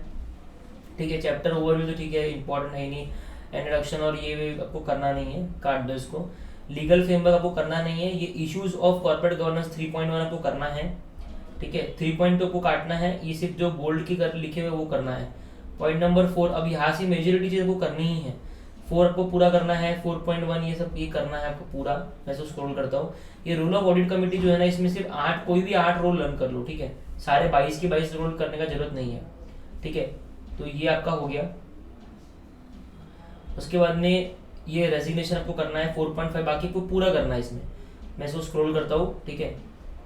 ठीक है। चैप्टर ओवरव्यू तो ठीक है, इंपॉर्टेंट है नहीं। इंट्रोडक्शन और ये भी आपको करना नहीं है, काट दो इसको। लीगल फ्रेमवर्क आपको करना नहीं है। ये इश्यूज ऑफ कॉर्पोरेट गवर्नेंस 3.1 आपको करना है, ठीक है। 3.2 को काटना है, ये सिर्फ जो बोल्ड की कर लिखे हुए वो करना है। पॉइंट नंबर 4, अब यहाँ से मेजोरिटी चीज़ आपको करनी ही है। 4 आपको पूरा करना है, 4.1 ये सब ये करना है आपको पूरा। मैं इसको स्क्रॉल करता हूँ। ये रूल ऑफ ऑडिट कमेटी जो है ना, इसमें सिर्फ 8, कोई भी 8 रोल लर्न कर लो, ठीक है। सारे 22 के 22 रोल करने का जरूरत नहीं है, ठीक है। तो ये आपका हो गया। उसके बाद में ये रेजिग्नेशन आपको करना है 4.5, बाकी को पूरा करना है इसमें। मैं इसको स्क्रॉल करता हूँ, ठीक है,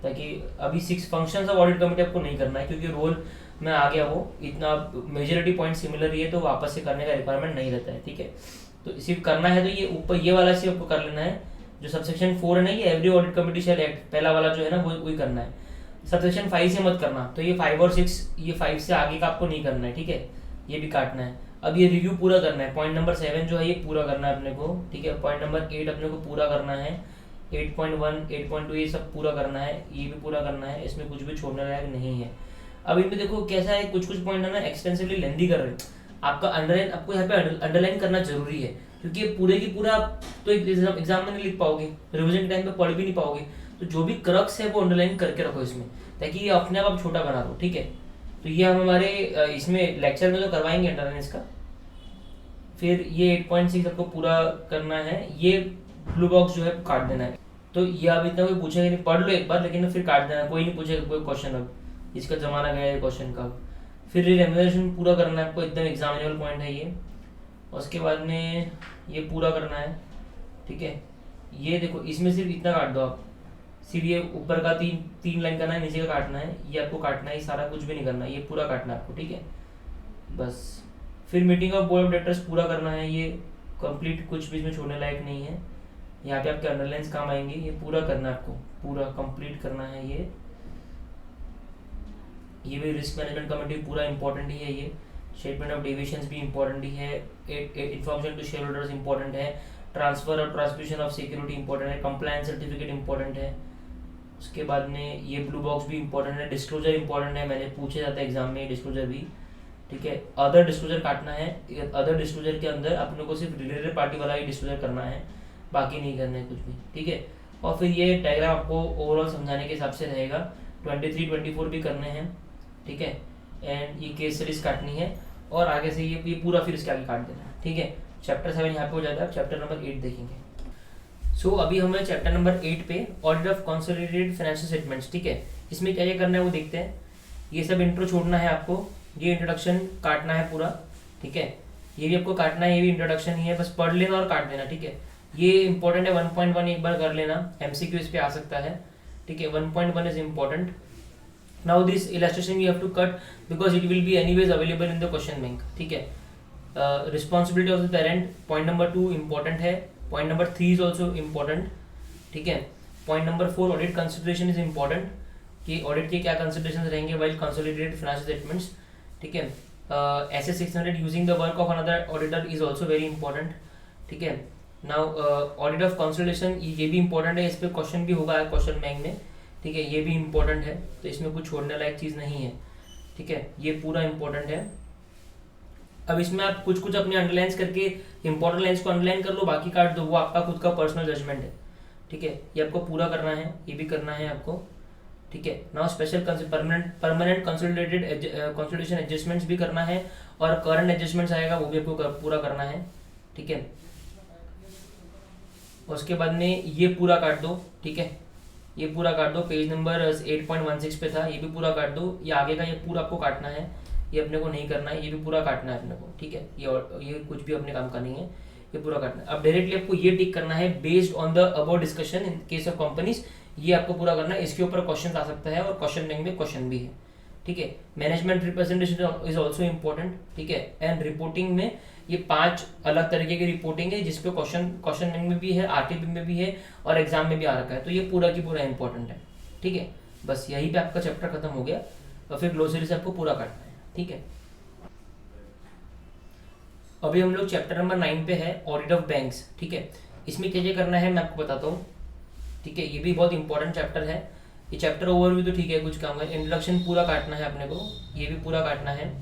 ताकि अभी 6 फंक्शंस ऑफ ऑडिट कमेटी आपको नहीं करना है, क्योंकि रोल में आ गया वो इतना, मेजोरिटी पॉइंट सिमिलर ही है तो वापस से करने का रिक्वायरमेंट नहीं रहता है, ठीक है। तो सिर्फ करना है तो ये ऊपर ये वाला सिर्फ आपको कर लेना है, जो सबसेक्शन 4 है ना, ये एवरी ऑडिट कमेटी शैल एक्ट, पहला वाला जो है ना वो वही करना है। सबसेक्शन 5 से मत करना, तो ये 5 और 6, ये 5 से आगे का आपको नहीं करना है, ठीक है। ये भी काटना है। अब ये रिव्यू पूरा करना है, पॉइंट नंबर 7 जो है ये पूरा करना है अपने को, ठीक है। पॉइंट नंबर 8 अपने को पूरा करना है, 8.1, 8.2 ये सब पूरा करना है, ये भी पूरा करना है, इसमें कुछ भी छोड़ने लायक नहीं है। अब इनमें देखो कैसा है, कुछ कुछ पॉइंट है ना एक्सटेंसिवली लेंदी कर रहे हैं, आपका अंडरलाइन, आपको यहाँ पे अंडरलाइन करना जरूरी है, क्योंकि ये पूरे की पूरा आप तो एग्जाम में नहीं लिख पाओगे, रिविजन के टाइम पे पढ़ भी नहीं पाओगे। तो जो भी क्रक्स है वो अंडरलाइन करके रखो इसमें, ताकि ये अपने आप छोटा बना दो, ठीक है। तो ये हम हमारे इसमें लेक्चर में तो करवाएंगे अंडरलाइन इसका। फिर ये 8.6 आपको पूरा करना है, ये ब्लू बॉक्स जो है काट देना है। तो ये अब इतना कोई पूछेगा नहीं, पढ़ लो एक बार लेकिन फिर काट देना, कोई नहीं पूछेगा कोई क्वेश्चन, अब इसका जमाना गया है क्वेश्चन का। फिर रेम्यूनरेशन पूरा करना है आपको, एकदम एग्जामिनेबल पॉइंट है ये। उसके बाद में ये पूरा करना है, ठीक है। ये देखो इसमें सिर्फ इतना काट दो आप, सिर्फ ये ऊपर का 3 लाइन करना है, नीचे का काटना है, ये आपको काटना है, ये सारा कुछ भी नहीं करना, ये पूरा काटना है आपको, ठीक है बस। फिर meeting of board of directors पूरा करना है, ये कंप्लीट, कुछ भी इसमें छोड़ने लायक नहीं है। यहाँ पे आपके अंडरलाइंस काम आएंगे, ये पूरा करना है आपको, पूरा कंप्लीट करना है ये भी रिस्क मैनेजमेंट कमेटी पूरा इंपॉर्टेंट ही है। ये स्टेटमेंट ऑफ डेविएशंस भी इंपॉर्टेंट ही है, information to share holders important है, ट्रांसफर और ट्रांसमिशन ऑफ सिक्योरिटी इंपॉर्टेंट है, कंप्लायंस सर्टिफिकेट इंपॉर्टेंट है। उसके बाद में ये ब्लू बॉक्स भी इंपॉर्टेंट है, डिस्क्लोजर इंपॉर्टेंट है, मैंने पूछे जाता है एग्जाम में डिस्क्लोजर भी, ठीक है। अदर डिस्क्लोजर काटना है, अदर डिस्क्लोजर के अंदर अपने को सिर्फ रिलेटेड पार्टी वाला ही डिस्क्लोजर करना है, बाकी नहीं करना है कुछ भी, ठीक है। और फिर ये डायग्राम आपको ओवरऑल समझाने के हिसाब से रहेगा, 23, 24 भी करने हैं, ठीक है। एंड ये केस सीरीज काटनी है, और आगे से ये पूरा फिर इसके आगे काट देना है, ठीक है। चैप्टर 7 यहाँ पे हो जाता है, चैप्टर नंबर 8 देखेंगे। सो अभी हमें चैप्टर नंबर 8 पे audit of consolidated financial statements, ठीक है। इसमें क्या क्या करना है वो देखते हैं। ये सब इंट्रो छोड़ना है आपको, ये इंट्रोडक्शन काटना है पूरा, ठीक है। ये भी आपको काटना है, ये भी इंट्रोडक्शन ही है, बस पढ़ लेना और काट देना, ठीक है। ये इंपॉर्टेंट है, 1.1 एक बार कर लेना, MCQ इस पे आ सकता है, ठीक है। 1.1 is important. Now this illustration you have to cut because it will be anyways available in the question bank, ठीक है। Responsibility of the parent, point number 2 important है, point number 3 is also important, ठीक है। Point number 4 audit consideration is important, कि audit के क्या consideration रहेंगे while consolidated financial statements, ठीक है। SS 600 using the work of another auditor is also very important, ठीक है। नाउ ऑडिट ऑफ कंसोलिडेशन ये भी इंपॉर्टेंट है, इस पर क्वेश्चन भी होगा क्वेश्चन बैंक में, ठीक है, ये भी इंपॉर्टेंट है, तो इसमें कुछ छोड़ने लायक चीज़ नहीं है, ठीक है, ये पूरा इंपॉर्टेंट है। अब इसमें आप कुछ कुछ अपने अंडरलाइंस करके इंपॉर्टेंट लाइन्स को अंडरलाइन कर लो, बाकी काट दो, वो आपका खुद का पर्सनल जजमेंट है, ठीक है। ये आपको पूरा करना है, ये भी करना है आपको, ठीक है। Now special permanent consolidation adjustments भी करना है, और करंट एडजस्टमेंट्स आएगा वो भी आपको पूरा करना है, ठीक है। उसके बाद में ये पूरा काट दो, ठीक है, ये पूरा काट दो, पेज नंबर 8.16 पे था, ये भी पूरा काट दो, ये आगे का ये पूरा आपको काटना है, ये अपने को नहीं करना है, ये भी पूरा काटना है अपने को, ठीक है। ये कुछ भी अपने काम का नहीं है, ये पूरा काटना है। अब डायरेक्टली आपको ये टिक करना है based on the about discussion in case of companies, ये आपको पूरा करना है, इसके ऊपर क्वेश्चन आ सकता है, और क्वेश्चन बैंक में क्वेश्चन भी है, ठीक है। Management representation is also important, ठीक है। एंड रिपोर्टिंग में ये 5 अलग तरीके की रिपोर्टिंग है, जिसपे क्वेश्चन बैंक में भी है, आरटीपी में भी है, और एग्जाम में भी आ रखा है, तो ये पूरा की पूरा इंपॉर्टेंट है, ठीक है। बस यही पे आपका चैप्टर खत्म हो गया, और फिर ग्लोसरी से आपको पूरा काटना है, ठीक है। अभी हम लोग चैप्टर नंबर 9 पे है, ऑडिट ऑफ बैंक्स, ठीक है। इसमें क्या क्या करना है मैं आपको बताता हूँ, ठीक है। ये भी बहुत इंपॉर्टेंट चैप्टर है, ये चैप्टर ओवरव्यू तो ठीक है, कुछ काम है, इंट्रोडक्शन पूरा काटना है अपने को, ये भी पूरा काटना है,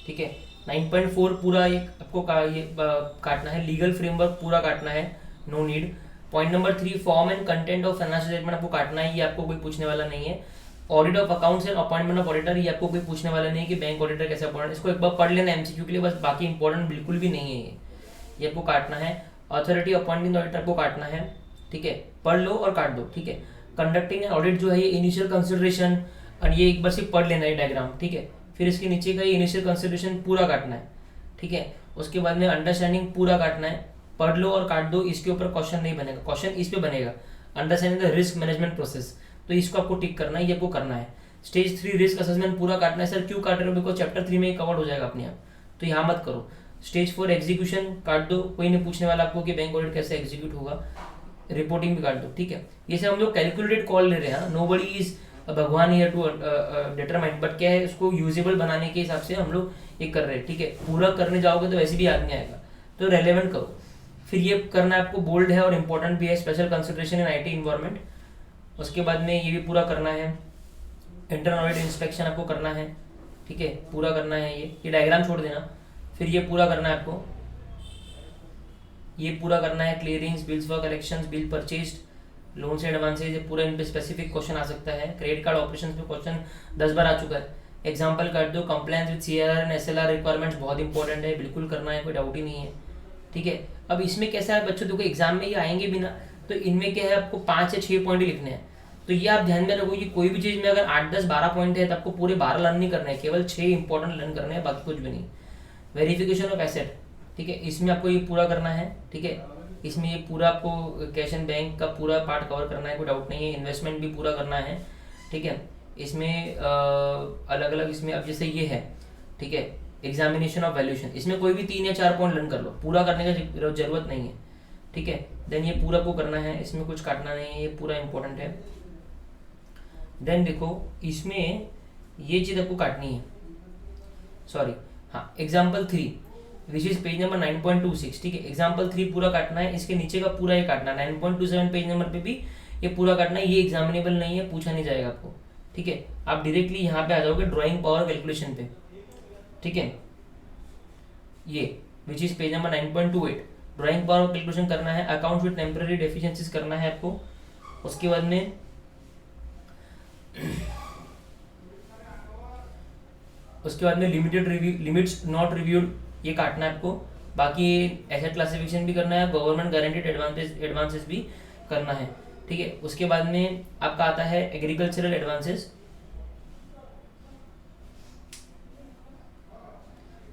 ठीक है। 9.4 पूरा एक आपको काटना है, लीगल फ्रेमवर्क पूरा काटना है, no need. Point number 3 form and content of financial statement आपको काटना है, ये आपको कोई पूछने वाला नहीं है। Audit of accounts and appointment of auditor, ये आपको कोई पूछने वाला नहीं है कि बैंक ऑडिटर कैसे अपॉइंट, इसको एक बार पढ़ लेना एमसीक्यू के लिए बस, बाकी इंपॉर्टेंट बिल्कुल भी नहीं है ये आपको काटना है। अथॉरिटी अपॉइंटिंग ऑडिटर को काटना है, ठीक है, पढ़ लो और काट दो, ठीक है। कंडक्टिंग एन ऑडिट जो है ये इनिशियल कंसिडरेशन, और ये एक बार सिर्फ पढ़ लेना है डायग्राम, ठीक है। फिर इसके नीचे का ये इनिशियल कंसिडरेशन पूरा काटना है, ठीक है। उसके बाद में अंडरस्टैंडिंग पूरा काटना है, पढ़ लो और काट दो, इसके ऊपर क्वेश्चन नहीं बनेगा, क्वेश्चन इस पे बनेगा, understanding the risk management process, तो इसको आपको टिक करना है, ये आपको करना है। स्टेज 3 रिस्क असेसमेंट पूरा काटना है, सर क्यों काट रहे हो, बिकॉज चैप्टर 3 में कवर हो जाएगा अपने आप, तो यहाँ मत करो। स्टेज 4 एग्जीक्यूशन काट दो, कोई नहीं पूछने वाला आपको कि बैंक ऑडिट कैसे एग्जीक्यूट होगा, रिपोर्टिंग भी काट दो, ठीक है। ये सब हम लोग कैलकुलेटेड कॉल ले रहे हैं, नोबडी इज भगवान हियर टू डिटरमाइन, बट क्या है उसको यूजेबल बनाने के हिसाब से हम लोग ये कर रहे हैं, ठीक है। पूरा करने जाओगे तो वैसे भी याद नहीं आएगा, तो रेलेवेंट करो। फिर ये करना आपको बोल्ड है और इम्पोर्टेंट भी है, special consideration in IT environment. उसके बाद में ये भी पूरा करना है, इंटरनल ऑडिट इंस्पेक्शन आपको करना है, ठीक है, पूरा करना है, ये डायग्राम छोड़ देना। फिर ये पूरा करना है आपको, ये पूरा करना है, clearings, bills for collections, bill purchased, loan से एडवांसेज, ये पूरा इन पे स्पेसिफिक क्वेश्चन आ सकता है। क्रेडिट कार्ड ऑपरेशंस पे क्वेश्चन 10 बार आ चुका है, एग्जांपल कर दो। Compliance with CRR and SLR requirements बहुत इंपॉर्टेंट है, बिल्कुल करना है, कोई डाउट ही नहीं है, ठीक है। अब इसमें कैसा है बच्चों, देखो एग्जाम में ये आएंगे भी ना, तो इनमें क्या है आपको 5 या 6 पॉइंट ही लिखने हैं, तो ये आप ध्यान में रखो कि कोई भी चीज़ में अगर 8, 10, 12 पॉइंट है तो आपको पूरे 12 लर्न नहीं करना है, केवल 6 इंपॉर्टेंट लर्न करने हैं, बाकी कुछ भी नहीं। वेरिफिकेशन ऑफ एसेट, ठीक है, इसमें आपको ये पूरा करना है, ठीक है। इसमें ये पूरा आपको कैश एंड बैंक का पूरा पार्ट कवर करना है, कोई डाउट नहीं है। इन्वेस्टमेंट भी पूरा करना है, ठीक है। इसमें अलग अलग इसमें अब जैसे ये है, ठीक है, एग्जामिनेशन ऑफ वैल्यूएशन, इसमें कोई भी 3 या 4 पॉइंट लर्न कर लो, पूरा करने का जरूरत नहीं है, ठीक है। देन ये पूरा को करना है, इसमें कुछ काटना नहीं है, ये पूरा इंपॉर्टेंट है। देन देखो इसमें ये चीज़ आपको काटनी है, सॉरी, हाँ, example 3 which is page number 9.26, ठीक है। एग्जाम्पल 3 पूरा काटना है, इसके नीचे का पूरा ये काटना है, 9.27 पेज नंबर पे भी ये पूरा काटना है, ये एग्जामिनेबल नहीं है, पूछा नहीं जाएगा आपको, ठीक है। आप डायरेक्टली यहाँ पे आ जाओगे ड्राइंग पावर कैलकुलेशन पे, ठीक है। ये which is page number 9.28 drawing power calculation करना है, अकाउंट विद टेम्पररी डेफिशिएंसीज करना है आपको। उसके बाद में limited review, limits not reviewed, ये काटना है आपको। बाकी एसेट क्लासिफिकेशन भी करना है, गवर्नमेंट गारंटीड एडवांसेस भी करना है, ठीक है। उसके बाद में आपका आता है एग्रीकल्चरल एडवांसेस,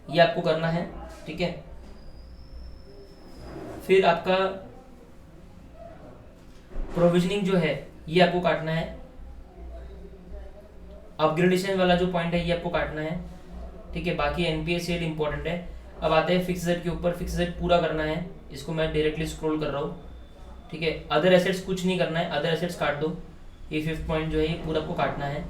ये आपको करना है, ठीक है। फिर आपका प्रोविजनिंग जो है ये आपको काटना है, अपग्रेडेशन वाला जो पॉइंट है ये आपको काटना है, ठीक है। बाकी एनपीएस सेल इंपॉर्टेंट है। अब आते हैं फिक्स एसेट के ऊपर, फिक्स एसेट पूरा करना है, इसको मैं डायरेक्टली स्क्रॉल कर रहा हूँ, ठीक है। अदर एसेट्स कुछ नहीं करना है, अदर एसेट्स काट दो, ये 5th पॉइंट जो है ये पूरा आपको काटना है,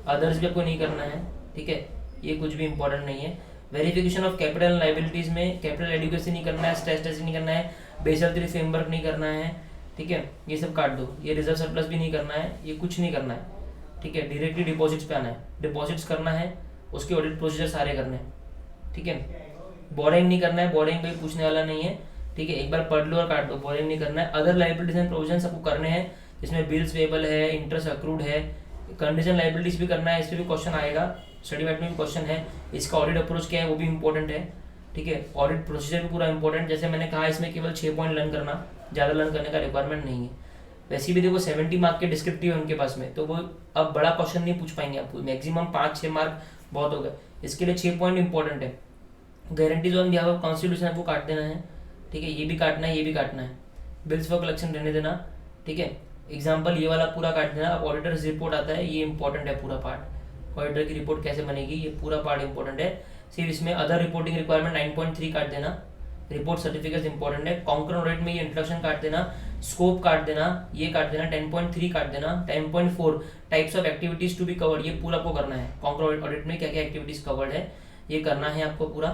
अदर्स भी आपको नहीं करना है, ठीक है, ये कुछ भी इंपॉर्टेंट नहीं है। Verification of capital and liabilities में कैपिटल एडिक्वेसी नहीं करना है, स्ट्रेस टेस्ट नहीं करना है, बेसल 3 फ्रेमवर्क नहीं करना है, ठीक है, ये सब काट दो। ये रिजर्व सरप्लस भी नहीं करना है, ये कुछ नहीं करना है, ठीक है। डायरेक्टली डिपॉजिट्स पे आना है, डिपॉजिट्स करना है, उसके ऑडिट प्रोसीजर सारे करने हैं, ठीक है। बोरिंग नहीं करना है, बोरिंग कोई पूछने वाला नहीं है, ठीक है, एक बार पढ़ लो और काट दो, बोरिंग नहीं करना है। अदर लाइबिलिटीज एंड प्रोविजन आपको करने हैं, जिसमें बिल्स पेबल है, इंटरेस्ट अक्रूड है, कंडीशन लाइबिलिटीज भी करना है, इस पर भी क्वेश्चन आएगा, स्टडी मैट में भी क्वेश्चन है। इसका ऑडिट अप्रोच क्या है वो भी इंपॉर्टेंट है, ठीक है। ऑडिट प्रोसीजर भी पूरा इंपॉर्टेंट, जैसे मैंने कहा इसमें केवल 6 पॉइंट लर्न करना, ज़्यादा लर्न करने का रिक्वायरमेंट नहीं है। वैसे भी देखो 70 मार्क के डिस्क्रिप्टिव है उनके पास में, तो वो अब बड़ा क्वेश्चन नहीं पूछ पाएंगे आपको, मैक्सिमम 5-6 मार्क बहुत हो गए, इसके लिए 6 पॉइंट इंपॉर्टेंट है। Guarantees on behalf of constitution आपको काट देना है, ठीक है, ये भी काटना है, ये भी काटना है। बिल्स फॉर कलेक्शन रहने देना, ठीक है। एग्जाम्पल ये वाला पूरा काट देना। अब ऑडिटर्स रिपोर्ट आता है, ये इंपॉर्टेंट है पूरा पार्ट, ऑडिटर की रिपोर्ट कैसे बनेगी ये पूरा पार्ट इंपॉर्टेंट है। सिर्फ इसमें अदर रिपोर्टिंग रिक्वायरमेंट 9.3 काट देना, रिपोर्ट सर्टिफिकेट इंपॉर्टेंट है। कॉन्करेंट ऑडिट में ये इंट्रोडक्शन काट देना, स्कोप काट देना, ये काट देना, 10.3 काट देना, 10.4 types of activities to be covered, ये पूरा आपको करना है। कॉन्करेंट ऑडिट में क्या क्या एक्टिविटीज कवर्ड है ये करना है आपको पूरा।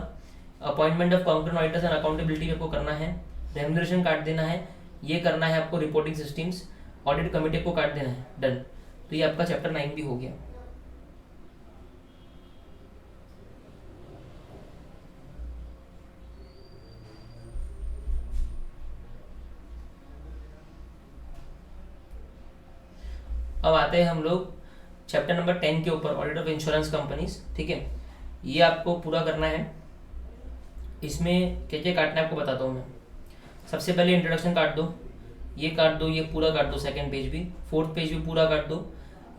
Appointment of concurrent auditors and accountability आपको करना है। रेम्यूनरेशन काट देना है, ये करना है आपको। रिपोर्टिंग सिस्टम्स, ऑडिट कमेटी को काट देना है, डन। तो ये आपका चैप्टर 9 भी हो गया। अब आते हैं हम लोग चैप्टर नंबर 10 के ऊपर, ऑडिट ऑफ इंश्योरेंस कंपनीज, ठीक है। ये आपको पूरा करना है। इसमें क्या क्या काटना है आपको बताता हूँ मैं। सबसे पहले इंट्रोडक्शन काट दो, ये काट दो, ये पूरा काट दो, सेकंड पेज भी, 4th पेज भी पूरा काट दो।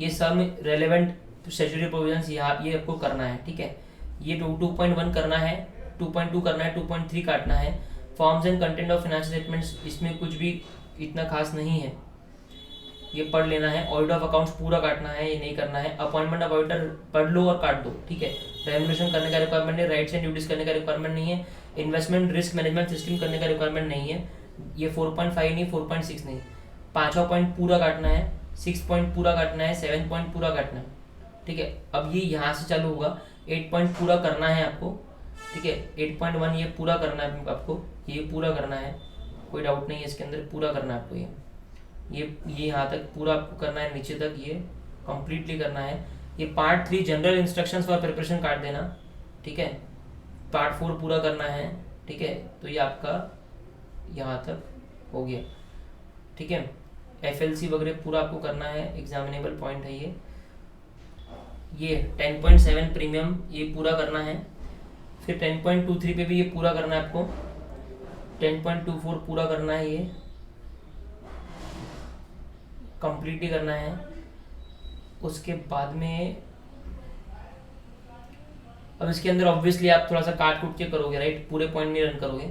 ये सब रेलेवेंट स्टैट्यूटरी प्रोविजंस यहाँ ये आपको करना है, ठीक है। ये 2.1 करना है, 2.2 करना है, 2.3 काटना है। Forms and content of financial statements, इसमें कुछ भी इतना खास नहीं है, ये पढ़ लेना है। ऑडिट ऑफ अकाउंट्स पूरा काटना है, ये नहीं करना है। अपॉइंटमेंट ऑफ ऑडिटर पढ़ लो और काट दो, ठीक है। रेमुनरेशन करने का रिक्वायरमेंट नहीं, राइट्स एंड ड्यूटीज करने का रिक्वायरमेंट नहीं है। इन्वेस्टमेंट रिस्क मैनेजमेंट सिस्टम करने का रिक्वायरमेंट नहीं है। ये 4.5 नहीं, 4.6 नहीं, 5वां पॉइंट पूरा काटना है, 6 पॉइंट पूरा काटना है, 7 पॉइंट पूरा काटना है, ठीक है। अब ये यहाँ से चालू होगा, 8 पॉइंट पूरा करना है आपको, ठीक है। 8.1 ये पूरा करना है आपको, ये पूरा करना है, कोई डाउट नहीं है इसके अंदर, पूरा करना है आपको। ये यहाँ तक पूरा आपको करना है, नीचे तक ये कंप्लीटली करना है। ये part 3 general instructions for preparation काट देना, ठीक है। पार्ट 4 पूरा करना है, ठीक है। तो ये आपका यहाँ तक हो गया, ठीक है। FLC वगैरह पूरा आपको करना है, एग्जामिनेबल पॉइंट है ये 10.7 प्रीमियम ये पूरा करना है। फिर 10.23 पे भी ये पूरा करना है आपको, 10.24 पूरा करना है, ये कंप्लीट ही करना है। उसके बाद में अब इसके अंदर ऑब्वियसली आप थोड़ा सा काट कूट के करोगे, राइट, पूरे पॉइंट नहीं रन करोगे।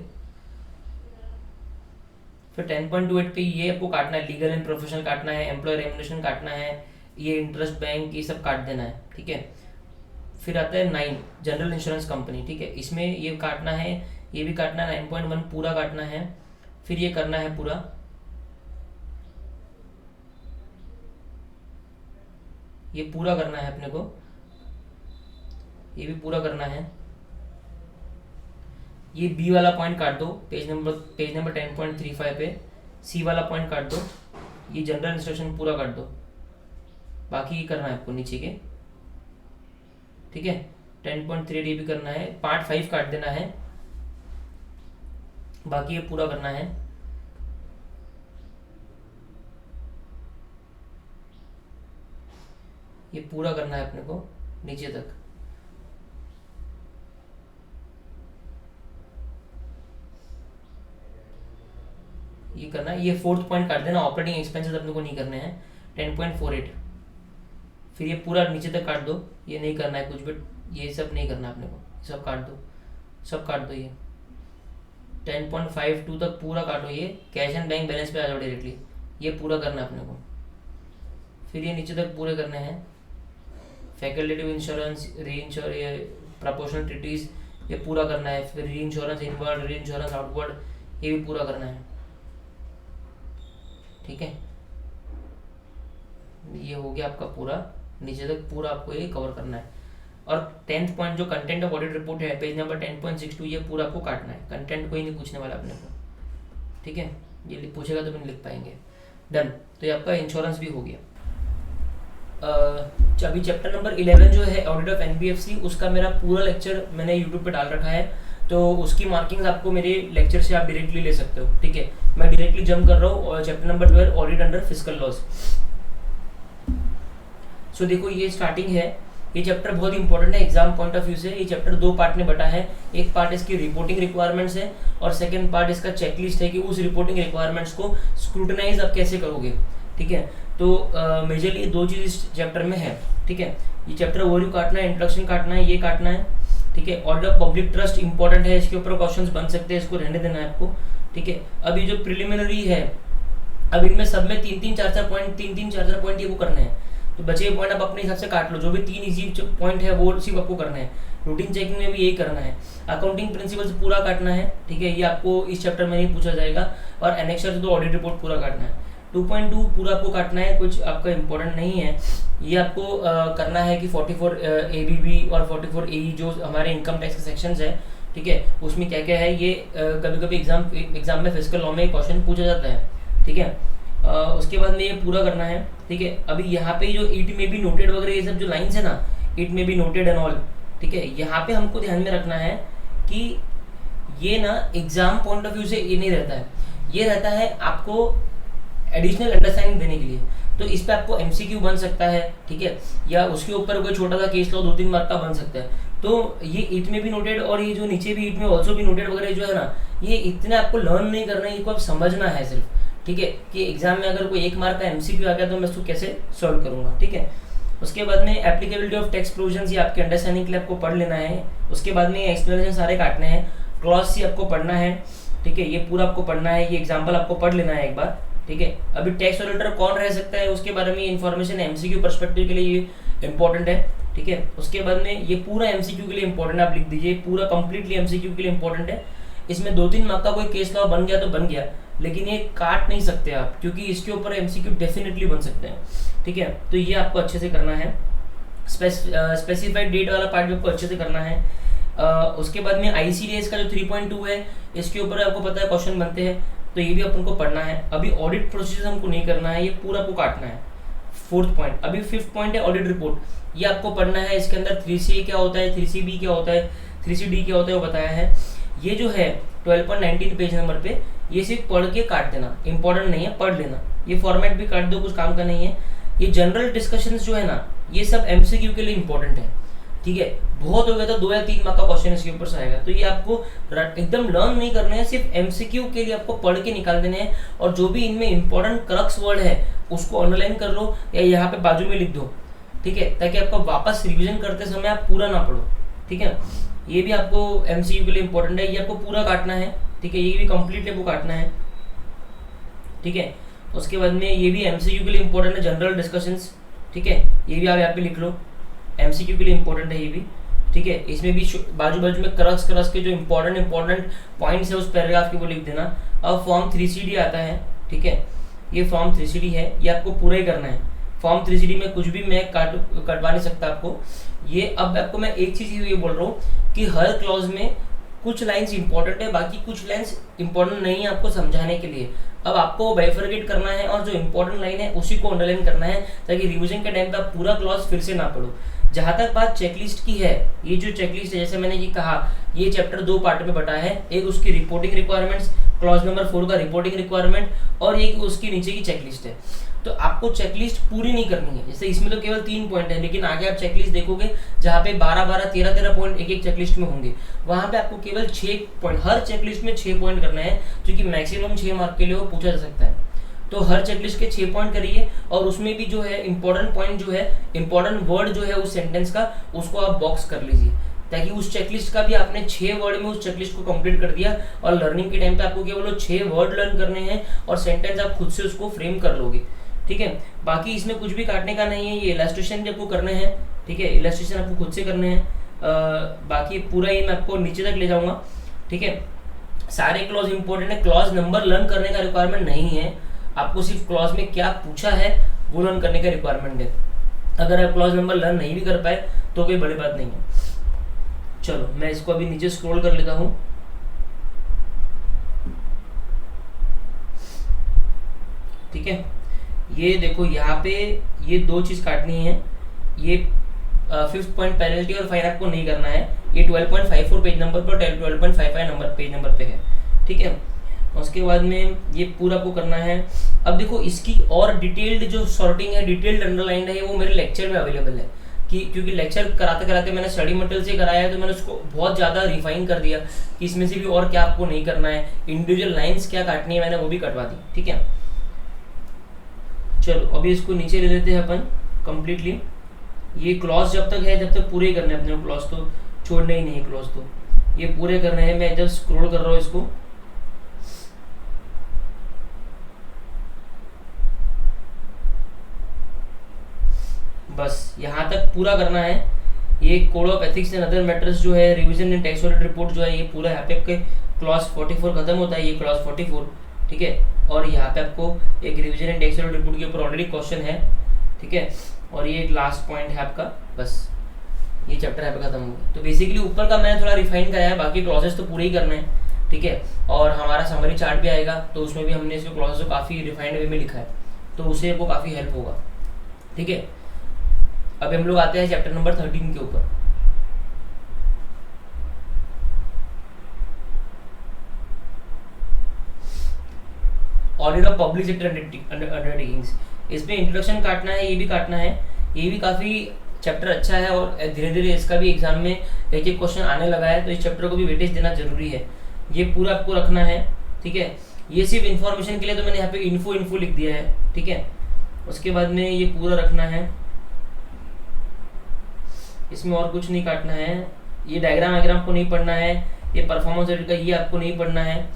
फिर 10.28 पे ये आपको काटना है, लीगल एंड प्रोफेशनल काटना है, एम्प्लॉय रेम्युनरेशन काटना है, ये इंटरेस्ट बैंक ये सब काट देना है, ठीक है। फिर आता है 9 जनरल इंश्योरेंस कंपनी, ठीक है। इसमें ये काटना है, ये भी काटना है, 9.1 पूरा काटना है। फिर ये करना है पूरा, ये पूरा करना है अपने को, ये भी पूरा करना है। ये बी वाला पॉइंट काट दो, पेज नंबर 10.35 पे सी वाला पॉइंट काट दो, ये जनरल इंस्ट्रक्शन पूरा काट दो। बाकी ये करना है आपको नीचे के, ठीक है। 10.3 ये भी करना है, पार्ट 5 काट देना है, बाकी ये पूरा करना है। ये पूरा करना है अपने को नीचे तक। ये करना है, ये 4th पॉइंट काट देना, ऑपरेटिंग एक्सपेंसेस अपने को नहीं करने हैं, 10.48। फिर ये पूरा नीचे तक काट दो, ये नहीं करना है कुछ भी, ये सब नहीं करना अपने को, सब काट दो, सब काट दो। ये 10.52 तक पूरा काटो, ये कैश एंड बैंक बैलेंस पे आ जाओ डायरेक्टली, ये पूरा करना है अपने को। फिर ये नीचे तक पूरे करने हैं। फैकल्टेटिव इंश्योरेंस, री इंश्योर, ये प्रपोर्शनल ट्रीटीज ये पूरा करना है, फिर री इंश्योरेंस इनवर्ड, री इंश्योरेंस आउटवर्ड ये भी पूरा करना है। ठीक है, ये हो गया आपका पूरा, नीचे तक पूरा आपको ये कवर करना है। और 10th पॉइंट जो कंटेंट ऑफ ऑडिट रिपोर्ट है पेज नंबर 10.62 ये पूरा आपको काटना है, कंटेंट कोई नहीं पूछने वाला अपने को। ठीक है, ये पूछेगा तो भी नहीं लिख पाएंगे। डन, तो ये आपका इंश्योरेंस भी हो गया। अभी चैप्टर नंबर 11 जो है ऑडिट ऑफ एनबीएफसी, उसका मेरा पूरा लेक्चर मैंने यूट्यूब पे डाल रखा है, तो उसकी मार्किंग्स आपको मेरे लेक्चर से आप डायरेक्टली ले सकते हो। ठीक है, मैं डायरेक्टली जंप कर रहा हूँ और chapter number 12 audit under fiscal laws. So देखो ये स्टार्टिंग है, ये चैप्टर बहुत इंपॉर्टेंट है एग्जाम पॉइंट ऑफ व्यू से। ये चैप्टर दो पार्ट में बटा है, एक पार्ट इसकी रिपोर्टिंग रिक्वायरमेंट्स है और सेकंड पार्ट इसका चेकलिस्ट है कि उस रिपोर्टिंग रिक्वायरमेंट्स को स्क्रूटनाइज आप कैसे करोगे। ठीक है, तो मेजरली दो चीज इस चैप्टर में है। ठीक है, ये चैप्टर ओवरव्यू काटना है, इंट्रोडक्शन काटना है, ये काटना है। ठीक है, audit of public trust important है, इसके ऊपर क्वेश्चंस बन सकते हैं, इसको रहने देना है आपको। ठीक है, अब ये जो प्रिलिमिनरी है, अब इनमें सब में 3-3 4-4 पॉइंट ये वो करने हैं, तो बचे पॉइंट आप अपने हिसाब से काट लो, जो भी 3 इजी पॉइंट है वो सिर्फ आपको करना है। रूटीन चेकिंग में भी यही करना है, अकाउंटिंग प्रिंसिपल्स पूरा काटना है। ठीक है, ये आपको इस चैप्टर में नहीं पूछा जाएगा, और एनेक्सर से तो ऑडिट रिपोर्ट पूरा काटना है। 2.2 पूरा आपको काटना है, कुछ आपका इंपॉर्टेंट नहीं है। ये आपको करना है कि 44 ABB और 44 AE जो हमारे इनकम टैक्स के सेक्शंस है, ठीक है, उसमें क्या क्या है, ये कभी कभी एग्जाम में फिस्कल लॉ में क्वेश्चन पूछा जाता है। ठीक है, उसके बाद में ये पूरा करना है। ठीक है, अभी यहाँ पे जो इट में भी नोटेड वगैरह ये सब जो लाइन्स है ना, इट में भी नोटेड एंड ऑल, ठीक है, यहाँ पे हमको ध्यान में रखना है कि ये ना एग्जाम पॉइंट ऑफ व्यू से ये नहीं रहता है, ये रहता है आपको एडिशनल अंडरस्टैंडिंग देने के लिए। तो इस पे आपको एमसीक्यू बन सकता है, ठीक है, या उसके ऊपर कोई छोटा सा केस लॉ 2-3 मार्क का बन सकता है। तो ये इट में भी नोटेड और ये जो नीचे भी इट में ऑल्सो भी नोटेड वगैरह जो है ना, ये इतना आपको लर्न नहीं करना है, इसको आप समझना है सिर्फ। ठीक है, कि एग्जाम में अगर कोई 1 मार्क का एमसीक्यू आ गया तो मैं इसको कैसे सॉल्व करूंगा। ठीक है, उसके बाद में एप्लीकेबिलिटी ऑफ टैक्स प्रोविजंस, ये आपके अंडरस्टैंडिंग के लिए आपको पढ़ लेना है। उसके बाद में एक्सप्लेनेशन सारे काटने हैं, क्लॉज सी आपको पढ़ना है। ठीक है, ये पूरा आपको पढ़ना है, ये एग्जाम्पल आपको पढ़ लेना है एक बार। ठीक है, अभी टैक्स ऑडिटर कौन रह सकता है उसके बारे में इन्फॉर्मेशन एमसीक्यू पर्सपेक्टिव के लिए ये इंपॉर्टेंट है। ठीक है, उसके बाद में ये पूरा एमसीक्यू के लिए इंपॉर्टेंट है, आप लिख दीजिए, पूरा कंप्लीटली एमसीक्यू के लिए इंपॉर्टेंट है। इसमें 2-3 मार्क का कोई केस लॉ बन गया तो बन गया, लेकिन ये काट नहीं सकते आप, क्योंकि इसके ऊपर एमसीक्यू डेफिनेटली बन सकते हैं। ठीक है, तो ये आपको अच्छे से करना है। स्पेसिफाइड डेट वाला पार्ट भी आपको अच्छे से करना है। उसके बाद में आईसीडीएस का जो 3.2 है, इसके ऊपर आपको पता है क्वेश्चन बनते हैं, तो ये भी अपन को पढ़ना है। अभी ऑडिट प्रोसीजर हमको नहीं करना है, ये पूरा आपको काटना है। 4th पॉइंट, अभी 5th पॉइंट है ऑडिट रिपोर्ट, ये आपको पढ़ना है। इसके अंदर 3CA क्या होता है, 3CB क्या होता है, 3CD क्या होता है वो बताया है। ये जो है 12.19 पेज नंबर पे, ये सिर्फ पढ़ के काट देना, इंपॉर्टेंट नहीं है, पढ़ लेना। ये फॉर्मेट भी काट दो, कुछ काम का नहीं है। ये जनरल डिस्कशंस जो है ना, ये सब एमसीक्यू के लिए इंपॉर्टेंट है। ठीक है, बहुत हो गया तो 2 या 3 मार्क का क्वेश्चन इसके ऊपर से आएगा, तो ये आपको एकदम लर्न नहीं करना है, सिर्फ एमसीक्यू के लिए आपको पढ़ के निकाल देने हैं। और जो भी इनमें इंपॉर्टेंट क्रक्स वर्ड है उसको अंडरलाइन कर लो या यहाँ पे बाजू में लिख दो। ठीक है, ताकि आपको वापस रिविजन करते समय आप पूरा ना पढ़ो। ठीक है, ये भी आपको एमसीक्यू के लिए इंपॉर्टेंट है, ये आपको पूरा काटना है। ठीक है, ये भी कंप्लीट आपको काटना है। ठीक है, उसके बाद में ये भी एमसीक्यू के लिए इंपॉर्टेंट है, जनरल डिस्कशंस। ठीक है, ये भी आप यहाँ पे लिख लो, एमसीक्यू के लिए इंपॉर्टेंट है ये भी। ठीक है, इसमें भी बाजू बाजू में क्रक्स के जो इंपॉर्टेंट पॉइंट्स है उस पैराग्राफ के वो लिख देना। अब फॉर्म 3CD आता है। ठीक है, ये फॉर्म 3CD है, ये आपको पूरा ही करना है। फॉर्म 3CD में कुछ भी मैं कटवा नहीं सकता आपको। ये अब आपको मैं एक चीज़ ये बोल रहा हूँ कि हर क्लॉज में कुछ लाइंस इंपॉर्टेंट है, बाकी कुछ लाइंस इंपॉर्टेंट नहीं है आपको समझाने के लिए। अब आपको बाइफरकेट करना है और जो इंपॉर्टेंट लाइन है उसी को अंडरलाइन करना है, ताकि रिवीजन के टाइम पे आप पूरा क्लॉज फिर से ना पढ़ो। जहां तक बात चेकलिस्ट की है, ये जो चेकलिस्ट है, जैसे मैंने ये कहा, ये चैप्टर 2 पार्ट में बटा है। एक उसकी रिपोर्टिंग रिक्वायरमेंट्स, क्लॉज नंबर 4 का रिपोर्टिंग रिक्वायरमेंट, और एक उसकी नीचे की चेकलिस्ट है। तो आपको चेकलिस्ट पूरी नहीं करनी है, जैसे इसमें तो केवल 3 पॉइंट है, लेकिन आगे आप चेकलिस्ट देखोगे जहाँ पे 12-12, 13-13 पॉइंट एक चेकलिस्ट में होंगे, वहां पे आपको केवल 6 पॉइंट, हर चेकलिस्ट में 6 पॉइंट करना है, क्योंकि मैक्सिमम 6 मार्क के लिए वो पूछा जा सकता है। तो हर चेकलिस्ट के 6 पॉइंट करिए, और उसमें भी जो है इंपॉर्टेंट पॉइंट जो है, इंपॉर्टेंट वर्ड जो है उस सेंटेंस का, उसको आप बॉक्स कर लीजिए, ताकि उस चेकलिस्ट का भी आपने 6 वर्ड में उस चेकलिस्ट को कंप्लीट कर दिया। और लर्निंग के टाइम पे आपको केवल 6 वर्ड लर्न करने हैं और सेंटेंस आप खुद से उसको फ्रेम कर लोगे। ठीक है, बाकी इसमें कुछ भी काटने का नहीं है। ये इलस्ट्रेशन जब आपको करने हैं, ठीक है, इलस्ट्रेशन आपको खुद से करने हैं। बाकी पूरा ही मैं आपको नीचे तक ले जाऊंगा, ठीक है। सारे क्लॉज इंपॉर्टेंट है, क्लॉज नंबर लर्न करने का रिक्वायरमेंट नहीं है, आपको सिर्फ क्लॉज में क्या पूछा है वो लर्न करने का रिक्वायरमेंट है। अगर आप क्लॉज नंबर लर्न नहीं भी कर पाए तो कोई बड़ी बात नहीं है। चलो मैं इसको अभी नीचे स्क्रॉल कर लेता हूँ। ठीक है, ये देखो यहाँ पे ये दो चीज़ काटनी है, ये 5th पॉइंट पेनल्टी और फाइन आपको नहीं करना है। ये 12.54 पेज नंबर पर 12.55 नंबर पेज नंबर पे है, ठीक है। उसके बाद में ये पूरा आपको करना है। अब देखो इसकी और डिटेल्ड जो सॉर्टिंग है, डिटेल्ड अंडरलाइन है, वो मेरे लेक्चर में अवेलेबल है, कि क्योंकि लेक्चर कराते कराते मैंने स्टडी मटेरियल से कराया है, तो मैंने उसको बहुत ज़्यादा रिफाइन कर दिया कि इसमें से भी और क्या आपको नहीं करना है, इंडिविजुअल लाइन्स क्या काटनी है मैंने वो भी कटवा दी, ठीक है। चलो अभी इसको नीचे ले लेते हैं अपन कंप्लीटली। ये क्लॉज जब तक है जब तक पूरे करने हैं अपने, क्लॉज तो छोड़ने ही नहीं है, क्लॉज तो ये पूरे करने हैं। मैं जब स्क्रॉल कर रहा हूँ इसको, बस यहाँ तक पूरा करना है। ये code of ethics and other matters जो है, revision and text audit report जो है, ये पूरा यहाँ पे आपके क्लॉज 44 खत्म होता है, ये क्लॉज 44, ठीक है। और यहाँ पे आपको एक revision and text audit report के ऊपर ऑलरेडी क्वेश्चन है, ठीक है। और ये एक लास्ट पॉइंट है आपका, बस ये चैप्टर यहाँ पे खत्म हो गया। तो बेसिकली ऊपर का मैंने थोड़ा रिफाइन कराया है, बाकी क्लॉजेस तो पूरे ही करने हैं, ठीक है। और हमारा समरी चार्ट भी आएगा, तो उसमें भी हमने इसके क्लॉजेस को काफ़ी रिफाइंड वे में लिखा है, तो उससे वो काफ़ी हेल्प होगा, ठीक है। अभी हम लोग आते हैं चैप्टर नंबर 13 के ऊपर। Audit of public sector undertakings, इसमें इंट्रोडक्शन काटना है, ये भी काटना है। ये भी काफ़ी चैप्टर अच्छा है और धीरे धीरे इसका भी एग्जाम में एक एक क्वेश्चन आने लगा है, तो इस चैप्टर को भी वेटेज देना जरूरी है। ये पूरा आपको रखना है, ठीक है। ये सिर्फ इन्फॉर्मेशन के लिए, तो मैंने यहाँ पे इन्फो लिख दिया है, ठीक है। उसके बाद में ये पूरा रखना है, इसमें और कुछ नहीं काटना है। ये डायग्राम आपको नहीं पढ़ना है, ये परफॉर्मेंस ऑडिट का ये आपको नहीं पढ़ना है,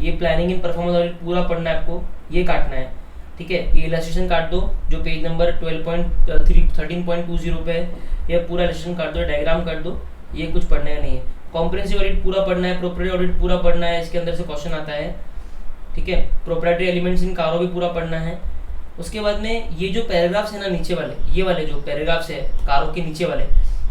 ये प्लानिंग इन परफॉर्मेंस ऑडिट पूरा पढ़ना है आपको, ये काटना है, ठीक है। ये इलस्ट्रेशन काट दो जो पेज नंबर 13.20 पे है, ये पूरा इलस्ट्रेशन काट दो, डायग्राम काट दो, ये कुछ पढ़ने का नहीं है। कॉम्प्रिहेंसिव ऑडिट पूरा पढ़ना है, प्रोप्राइटरी ऑडिट पूरा पढ़ना है, इसके अंदर से क्वेश्चन आता है, ठीक है। प्रोप्राइटरी एलिमेंट्स इन कारों भी पूरा पढ़ना है। उसके बाद में ये जो पैराग्राफ्स है ना नीचे वाले, ये वाले जो पैराग्राफ्स है कारों के नीचे वाले,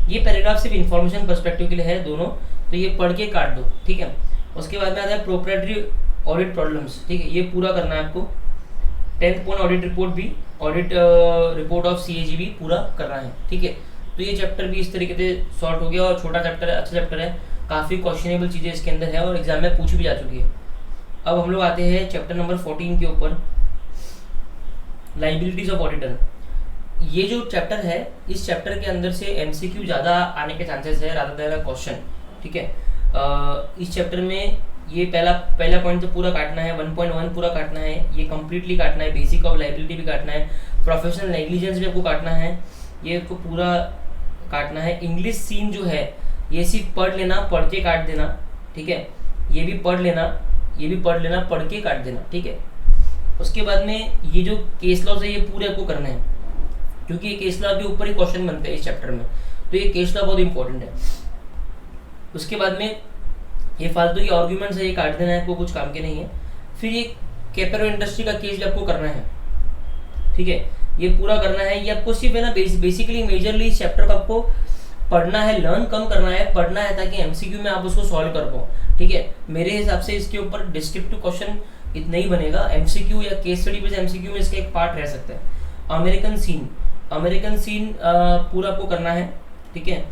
ये पैराग्राफ सिर्फ इन्फॉर्मेशन पर्सपेक्टिव के लिए है दोनों, तो ये पढ़ के काट दो, ठीक है। उसके बाद में आता है प्रोप्राइटरी ऑडिट प्रॉब्लम्स, ठीक है, ये पूरा करना है आपको। 10th पॉइंट ऑडिट रिपोर्ट भी, ऑडिट रिपोर्ट ऑफ CAG भी पूरा करना है, ठीक है। तो ये चैप्टर भी इस तरीके से सॉर्ट हो गया, और छोटा चैप्टर है, अच्छा चैप्टर है, काफ़ी क्वेश्चनेबल चीज़ें इसके अंदर है और एग्जाम में पूछ भी जा चुकी है। अब हम लोग आते हैं चैप्टर नंबर 14 के ऊपर, लाइबिलिटीज ऑफ ऑडिटर। ये जो चैप्टर है, इस चैप्टर के अंदर से MCQ ज़्यादा आने के चांसेस है रादर देन क्वेश्चन, ठीक है। इस चैप्टर में ये पहला पॉइंट तो पूरा काटना है, 1.1 पूरा काटना है, ये कम्प्लीटली काटना है, बेसिक ऑफ लाइबिलिटी भी काटना है, प्रोफेशनल नेग्लिजेंस भी आपको काटना है, ये आपको पूरा काटना है। इंग्लिश सीन जो है ये सिर्फ पढ़ लेना, पढ़ के काट देना, ठीक है। ये भी पढ़ लेना, ये भी पढ़ लेना, पढ़ के काट देना, ठीक है। उसके बाद में ये जो केस लॉज है ये पूरे आपको करने हैं, क्योंकि ये केस लॉ के ऊपर ही क्वेश्चन बनते हैं इस चैप्टर में, तो ये केस लॉ बहुत इंपॉर्टेंट है। उसके बाद में ये फालतू की आर्ग्यूमेंट्स है, ये काट देना है, आपको कुछ काम के नहीं है। फिर ये कैपिटल इंडस्ट्री का केस भी आपको करना है, ठीक है, ये पूरा करना है। ये आपको सिर्फ है ना बेसिकली मेजरली इस चैप्टर को आपको पढ़ना है, लर्न कम करना है, पढ़ना है, ताकि MCQ में आप उसको सॉल्व कर पाओ, ठीक है। मेरे हिसाब से इसके ऊपर डिस्क्रिप्टिव क्वेश्चन इतना ही बनेगा, MCQ या केस स्टडी बेस्ड MCQ में इसका एक पार्ट रह सकता है। अमेरिकन सीन पूरा आपको करना है, ठीक है।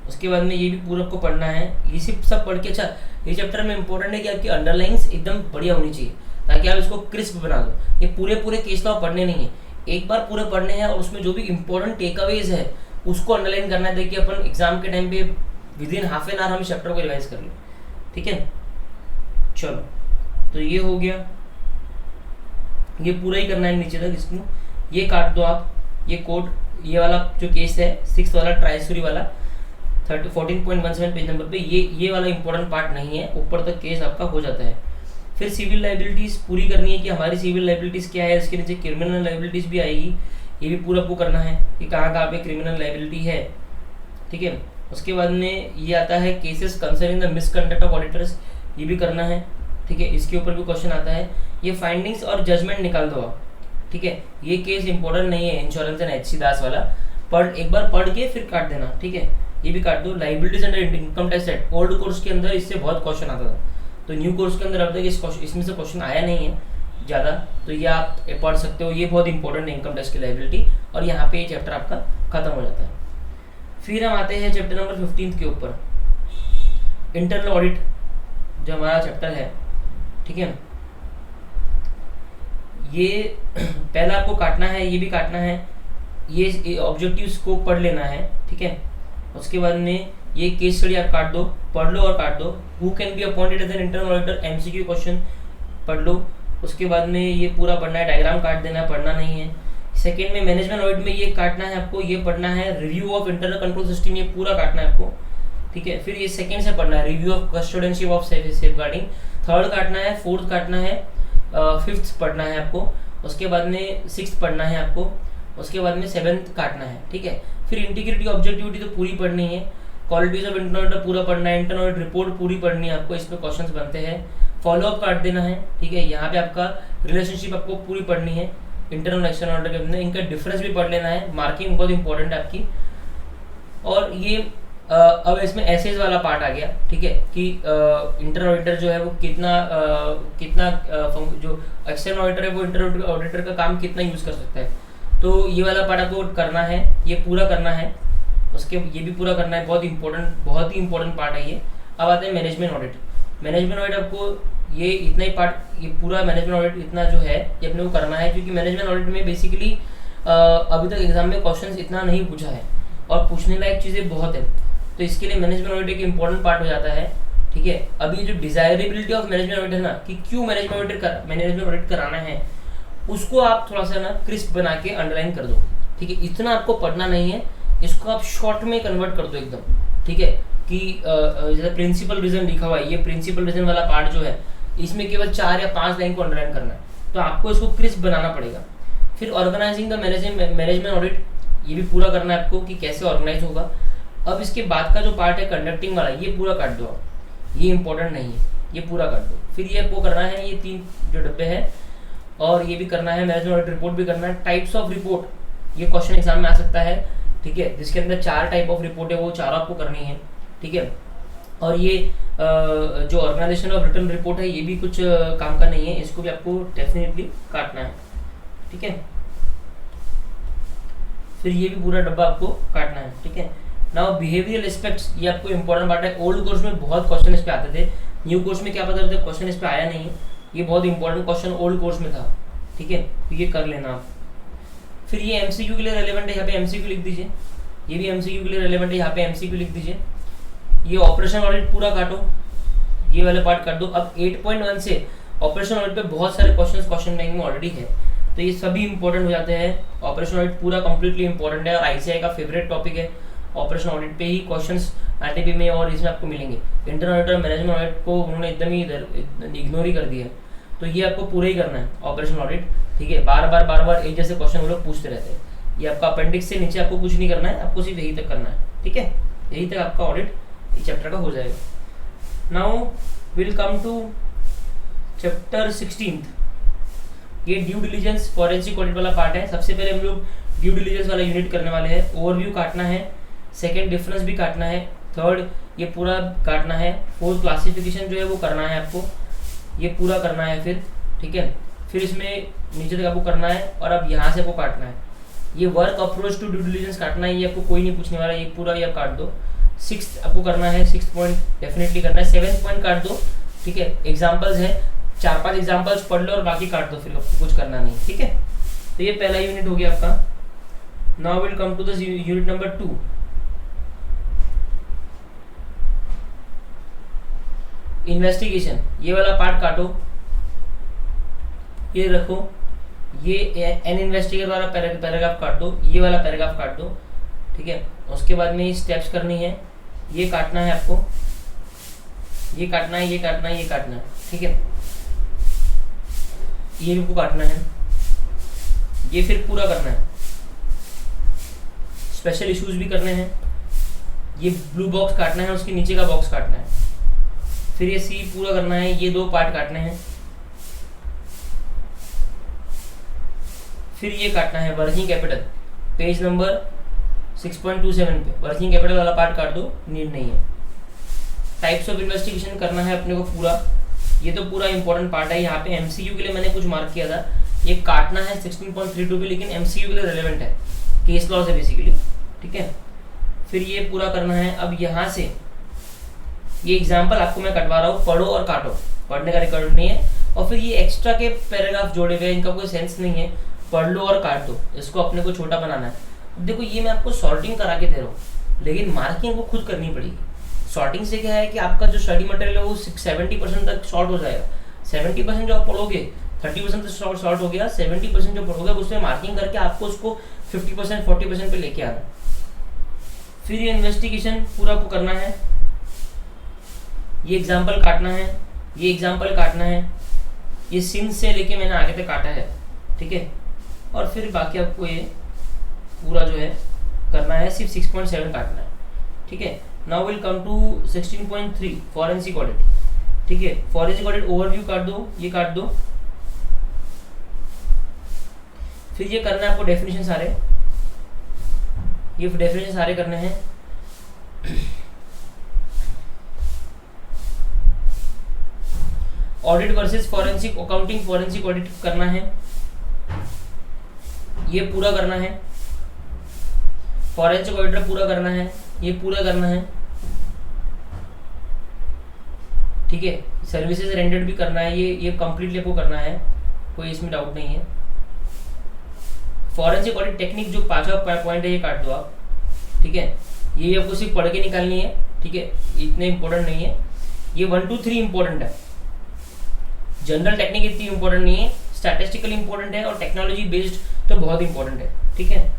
उसके बाद में ये भी पूरा आपको पढ़ना है, ये सिर्फ सब पढ़ के। अच्छा, ये चैप्टर में इंपॉर्टेंट है कि आपकी अंडरलाइंस एकदम बढ़िया होनी चाहिए, ताकि आप इसको क्रिस्प बना दो। ये पूरे केस लॉ पढ़ने नहीं है, एक बार पूरे पढ़ने हैं, और उसमें जो भी इंपॉर्टेंट टेकअवेज है उसको अंडरलाइन करना है, ताकि अपन एग्जाम के टाइम पे विदिन हाफ एन आवर हम चैप्टर को रिवाइज कर लें, ठीक है। चलो, तो ये हो गया, ये पूरा ही करना है नीचे तक। इसको ये काट दो आप, ये कोड, ये वाला जो केस है 6 वाला ट्राइसुरी वाला 14.17 पेज नंबर पे, ये वाला इंपॉर्टेंट पार्ट नहीं है, ऊपर तक केस आपका हो जाता है। फिर सिविल लाइबिलिटीज़ पूरी करनी है कि हमारी सिविल लाइबिलिटीज़ क्या है, इसके नीचे क्रिमिनल लाइबिलिटीज़ भी आएगी, ये भी पूरा आपको करना है कि कहाँ कहाँ पे क्रिमिनल लाइबिलिटी है, ठीक है। उसके बाद में ये आता है cases concerning the misconduct of auditors, ये भी करना है, ठीक है। इसके ऊपर भी क्वेश्चन आता है। ये फाइंडिंग्स और जजमेंट निकाल दो आप, ठीक है। ये केस इंपॉर्टेंट नहीं है इंश्योरेंस एंड HC दास वाला, एक बार पढ़ के फिर काट देना, ठीक है। ये भी काट दो। Liabilities under income tax act, old course के अंदर इससे बहुत क्वेश्चन आता था, तो न्यू कोर्स के अंदर अब तक इसमें से क्वेश्चन आया नहीं है ज़्यादा, तो ये आप पढ़ सकते हो। ये बहुत इंपॉर्टेंट है इनकम टैक्स की लाइबिलिटी, और यहाँ पे ये चैप्टर आपका खत्म हो जाता है। फिर हम आते हैं चैप्टर नंबर 15 के ऊपर, इंटरनल ऑडिट जो हमारा चैप्टर है, ठीक है। ये पहला आपको काटना है, ये भी काटना है, ये ऑब्जेक्टिव स्कोप पढ़ लेना है, ठीक है। उसके बाद में ये केस स्टडी आप काट दो, पढ़ लो और काट दो। Who can be appointed as an internal auditor, MCQ question पढ़ लो। उसके बाद में ये पूरा पढ़ना है, डायग्राम काट देना है, पढ़ना नहीं है। सेकेंड में मैनेजमेंट ऑडिट में ये काटना है आपको, ये पढ़ना है। Review of internal control system, ये पूरा काटना है आपको, ठीक है। फिर ये सेकेंड से पढ़ना है, review of custodianship of safeguarding, third काटना है, फोर्थ काटना है, फिफ्थ पढ़ना है आपको। उसके बाद में सिक्स्थ पढ़ना है आपको। उसके बाद में सेवेंथ काटना है, ठीक है। फिर इंटीग्रिटी ऑब्जेक्टिविटी तो पूरी पढ़नी है। क्वालिटीज ऑफ इंटरनल ऑडिटर पूरा पढ़ना है। इंटरनल ऑडिट रिपोर्ट पूरी पढ़नी है आपको, इस पर क्वेश्चंस बनते हैं। फॉलोअप काट देना है, ठीक है। यहाँ पे आपका रिलेशनशिप आपको पूरी पढ़नी है इंटरनल एक्सटर्नल ऑडिटर के अंदर, इनका डिफरेंस भी पढ़ लेना है। मार्किंग बहुत इंपॉर्टेंट है आपकी। और ये अब इसमें एसेज वाला पार्ट आ गया, ठीक है, कि इंटरनल ऑडिटर जो है वो कितना जो एक्सटर्नल ऑडिटर है वो इंटरनल ऑडिटर का काम कितना यूज कर सकता है, तो ये वाला पार्ट आपको करना है, ये पूरा करना है। उसके ये भी पूरा करना है, बहुत ही इंपॉर्टेंट पार्ट है ये। अब आते हैं मैनेजमेंट ऑडिट। मैनेजमेंट ऑडिट आपको ये इतना ही पार्ट, ये पूरा मैनेजमेंट ऑडिट इतना जो है ये अपने को करना है, क्योंकि मैनेजमेंट ऑडिट में बेसिकली अभी तक एग्जाम में क्वेश्चन इतना नहीं पूछा है और पूछने लायक चीज़ें बहुत है, तो इसके लिए मैनेजमेंट ऑडिट एक इंपॉर्टेंट पार्ट हो जाता है, ठीक है। अभी जो डिजायरेबिलिटी ऑफ मैनेजमेंट ऑडिट है ना, कि क्यों मैनेजमेंट ऑडिट कराना है, उसको आप थोड़ा सा ना क्रिस्प बना के अंडरलाइन कर दो, ठीक है। इतना आपको पढ़ना नहीं है, इसको आप शॉर्ट में कन्वर्ट कर दो एकदम, ठीक है। कि जैसे प्रिंसिपल रीजन लिखा हुआ है, ये प्रिंसिपल रीजन वाला पार्ट जो है इसमें केवल 4 या 5 लाइन को अंडरलाइन करना है, तो आपको इसको क्रिस्प बनाना पड़ेगा। फिर ऑर्गेनाइजिंग द मैनेजमेंट ऑडिट, ये भी पूरा करना है आपको कि कैसे ऑर्गेनाइज होगा। अब इसके बाद का जो पार्ट है कंडक्टिंग वाला, ये पूरा काट दो आप, ये इंपॉर्टेंट नहीं है, ये पूरा काट दो। फिर ये आपको करना है, ये 3 जो डब्बे हैं, और ये भी करना है। मैनेजमेंट ऑडिट रिपोर्ट भी करना है। टाइप्स ऑफ रिपोर्ट, ये क्वेश्चन एग्जाम में आ सकता है, ठीक है, जिसके अंदर 4 टाइप ऑफ रिपोर्ट है, वो 4 आपको करनी है, ठीक है। और ये जो ऑर्गेनाइजेशन ऑफ रिटर्न रिपोर्ट है, ये भी कुछ काम का नहीं है, इसको भी आपको डेफिनेटली काटना है, ठीक है। फिर ये भी पूरा डब्बा आपको काटना है, ठीक है। नाउ बिहेवियरल एस्पेक्ट्स, ये आपको इंपॉर्टेंट पार्ट है। ओल्ड कोर्स में बहुत क्वेश्चन इस पे आते थे, न्यू कोर्स में क्या पता क्वेश्चन इस पे आया नहीं है, ये बहुत इंपॉर्टेंट क्वेश्चन ओल्ड कोर्स में था, ठीक है, तो ये कर लेना आप। फिर ये MCQ के लिए रेलेवेंट है, यहाँ पे MCQ लिख दीजिए। ये भी MCQ के लिए रेलेवेंट है, यहाँ पे MCQ लिख दीजिए। ये ऑपरेशन ऑडिट पूरा काटो, ये वाले पार्ट काट दो। अब 8.1 से ऑपरेशन ऑडिट पे बहुत सारे क्वेश्चन बैंक में ऑलरेडी है, तो ये सभी इंपॉर्टेंट हो जाते हैं। ऑपरेशन ऑडिट पूरा कंप्लीटली इंपॉर्टेंट है और ICAI का फेवरेट टॉपिक है। ऑपरेशन ऑडिट पे ही क्वेश्चंस RTP में और इसमें आपको मिलेंगे। इंटरनल ऑडिट और मैनेजमेंट ऑडिट को उन्होंने एकदम ही इग्नोर ही कर दिया, तो ये आपको पूरा ही करना है ऑपरेशन ऑडिट, ठीक है। बार बार एक जैसे क्वेश्चन वो लोग पूछते रहते हैं। ये आपका अपेंडिक्स से नीचे आपको कुछ नहीं करना है, आपको सिर्फ यही तक करना है, ठीक है। यही तक आपका ऑडिट इस चैप्टर का हो जाएगा। Now will come to chapter 16। ये ड्यू डिलीजेंस फॉरेंसिक ऑडिट वाला पार्ट है। सबसे पहले हम लोग ड्यू डिलीजेंस वाला यूनिट करने वाले हैं। ओवरव्यू काटना है, सेकंड डिफरेंस भी काटना है, थर्ड ये पूरा काटना है, फोर्थ क्लासिफिकेशन जो है वो करना है आपको, ये पूरा करना है फिर, ठीक है। फिर इसमें नीचे तक आपको करना है और अब यहाँ से आपको काटना है। ये work approach to due diligence काटना है, ये आपको कोई नहीं पूछने वाला, ये पूरा ये काट दो। 6th आपको करना है, 6th पॉइंट डेफिनेटली करना है। 7th पॉइंट काट दो, ठीक है। एग्जाम्पल्स है, 4-5 एग्जाम्पल्स पढ़ लो और बाकी काट दो, फिर आपको कुछ करना नहीं, ठीक है। तो ये पहला यूनिट हो गया आपका। Now will come to the unit number 2। Investigation, ये वाला पार्ट काटो, ये रखो, ये एन इन्वेस्टिगेटर वाला पैराग्राफ काट दो, ये वाला पैराग्राफ काट दो, ठीक है। उसके बाद में स्टेप्स करनी है, ये काटना है आपको, ये काटना है, ये काटना है, ये काटना है, ठीक है। ये भी आपको काटना है, ये फिर पूरा करना है, स्पेशल इश्यूज भी करने हैं। ये ब्लू बॉक्स काटना है, उसके नीचे का बॉक्स काटना है। फिर ये सी पूरा करना है, ये 2 पार्ट काटने हैं। फिर ये काटना है वर्किंग कैपिटल, पेज नंबर 6.27 पे वर्किंग कैपिटल वाला पार्ट काट दो, नीड नहीं है। टाइप्स ऑफ इन्वेस्टिगेशन करना है अपने को पूरा, ये तो पूरा इंपॉर्टेंट पार्ट है। यहाँ पे एमसीक्यू के लिए मैंने कुछ मार्क किया था, ये काटना है 16.32 पे, लेकिन एमसीक्यू के लिए रेलेवेंट है, केस लॉ है बेसिकली, ठीक है। फिर ये पूरा करना है। अब यहाँ से ये एग्जाम्पल आपको मैं कटवा रहा हूँ, पढ़ो और काटो, पढ़ने का रिकॉर्ड नहीं है। और फिर ये एक्स्ट्रा के पैराग्राफ जोड़े हुए हैं, इनका कोई सेंस नहीं है, पढ़ लो और काट दो, इसको अपने को छोटा बनाना है। देखो ये मैं आपको सॉर्टिंग करा के दे रहा हूँ, लेकिन मार्किंग वो खुद करनी पड़ेगी। सॉर्टिंग से क्या है कि आपका जो स्टडी मटेरियल है वो 70% तक शॉर्ट हो जाएगा। 70% जो आप पढ़ोगे, 30% तो शॉर्ट हो गया, 70% जो पढ़ोगे उसमें मार्किंग करके आपको उसको 50% 40% पे लेके आना। फिर ये इन्वेस्टिगेशन पूरा आपको करना है, ये एग्जाम्पल काटना है, ये एग्जाम्पल काटना है, ये सिंस से लेके मैंने आगे तक काटा है, ठीक है। और फिर बाकी आपको ये पूरा जो है करना है, सिर्फ 6.7 काटना है, ठीक है। Now will come to 16.3 forensic audit, ठीक है। फॉरेंसिक ऑडिट ओवरव्यू काट दो, ये काट दो। फिर ये करना है आपको डेफिनेशन सारे, ये डेफिनेशन सारे करने हैं। Audit versus forensic accounting, forensic audit करना है, ये पूरा करना है। फॉरेंसिक ऑडिटर पूरा करना है, ये पूरा करना है, ठीक है। सर्विसेज रेंडर्ड भी करना है, ये कंप्लीटली आपको करना है, कोई इसमें डाउट नहीं है। फॉरेंसिक ऑडिट टेक्निक जो 5वां पॉइंट है ये काट दो आप, ठीक है। ये आपको सिर्फ पढ़ के निकालनी है, ठीक है, इतने इंपॉर्टेंट नहीं है। ये 1 2 3 इंपॉर्टेंट है, जनरल टेक्निक इतनी इंपॉर्टेंट नहीं है, स्टैटिस्टिकल इंपॉर्टेंट है और टेक्नोलॉजी बेस्ड तो बहुत इंपॉर्टेंट है, ठीक है।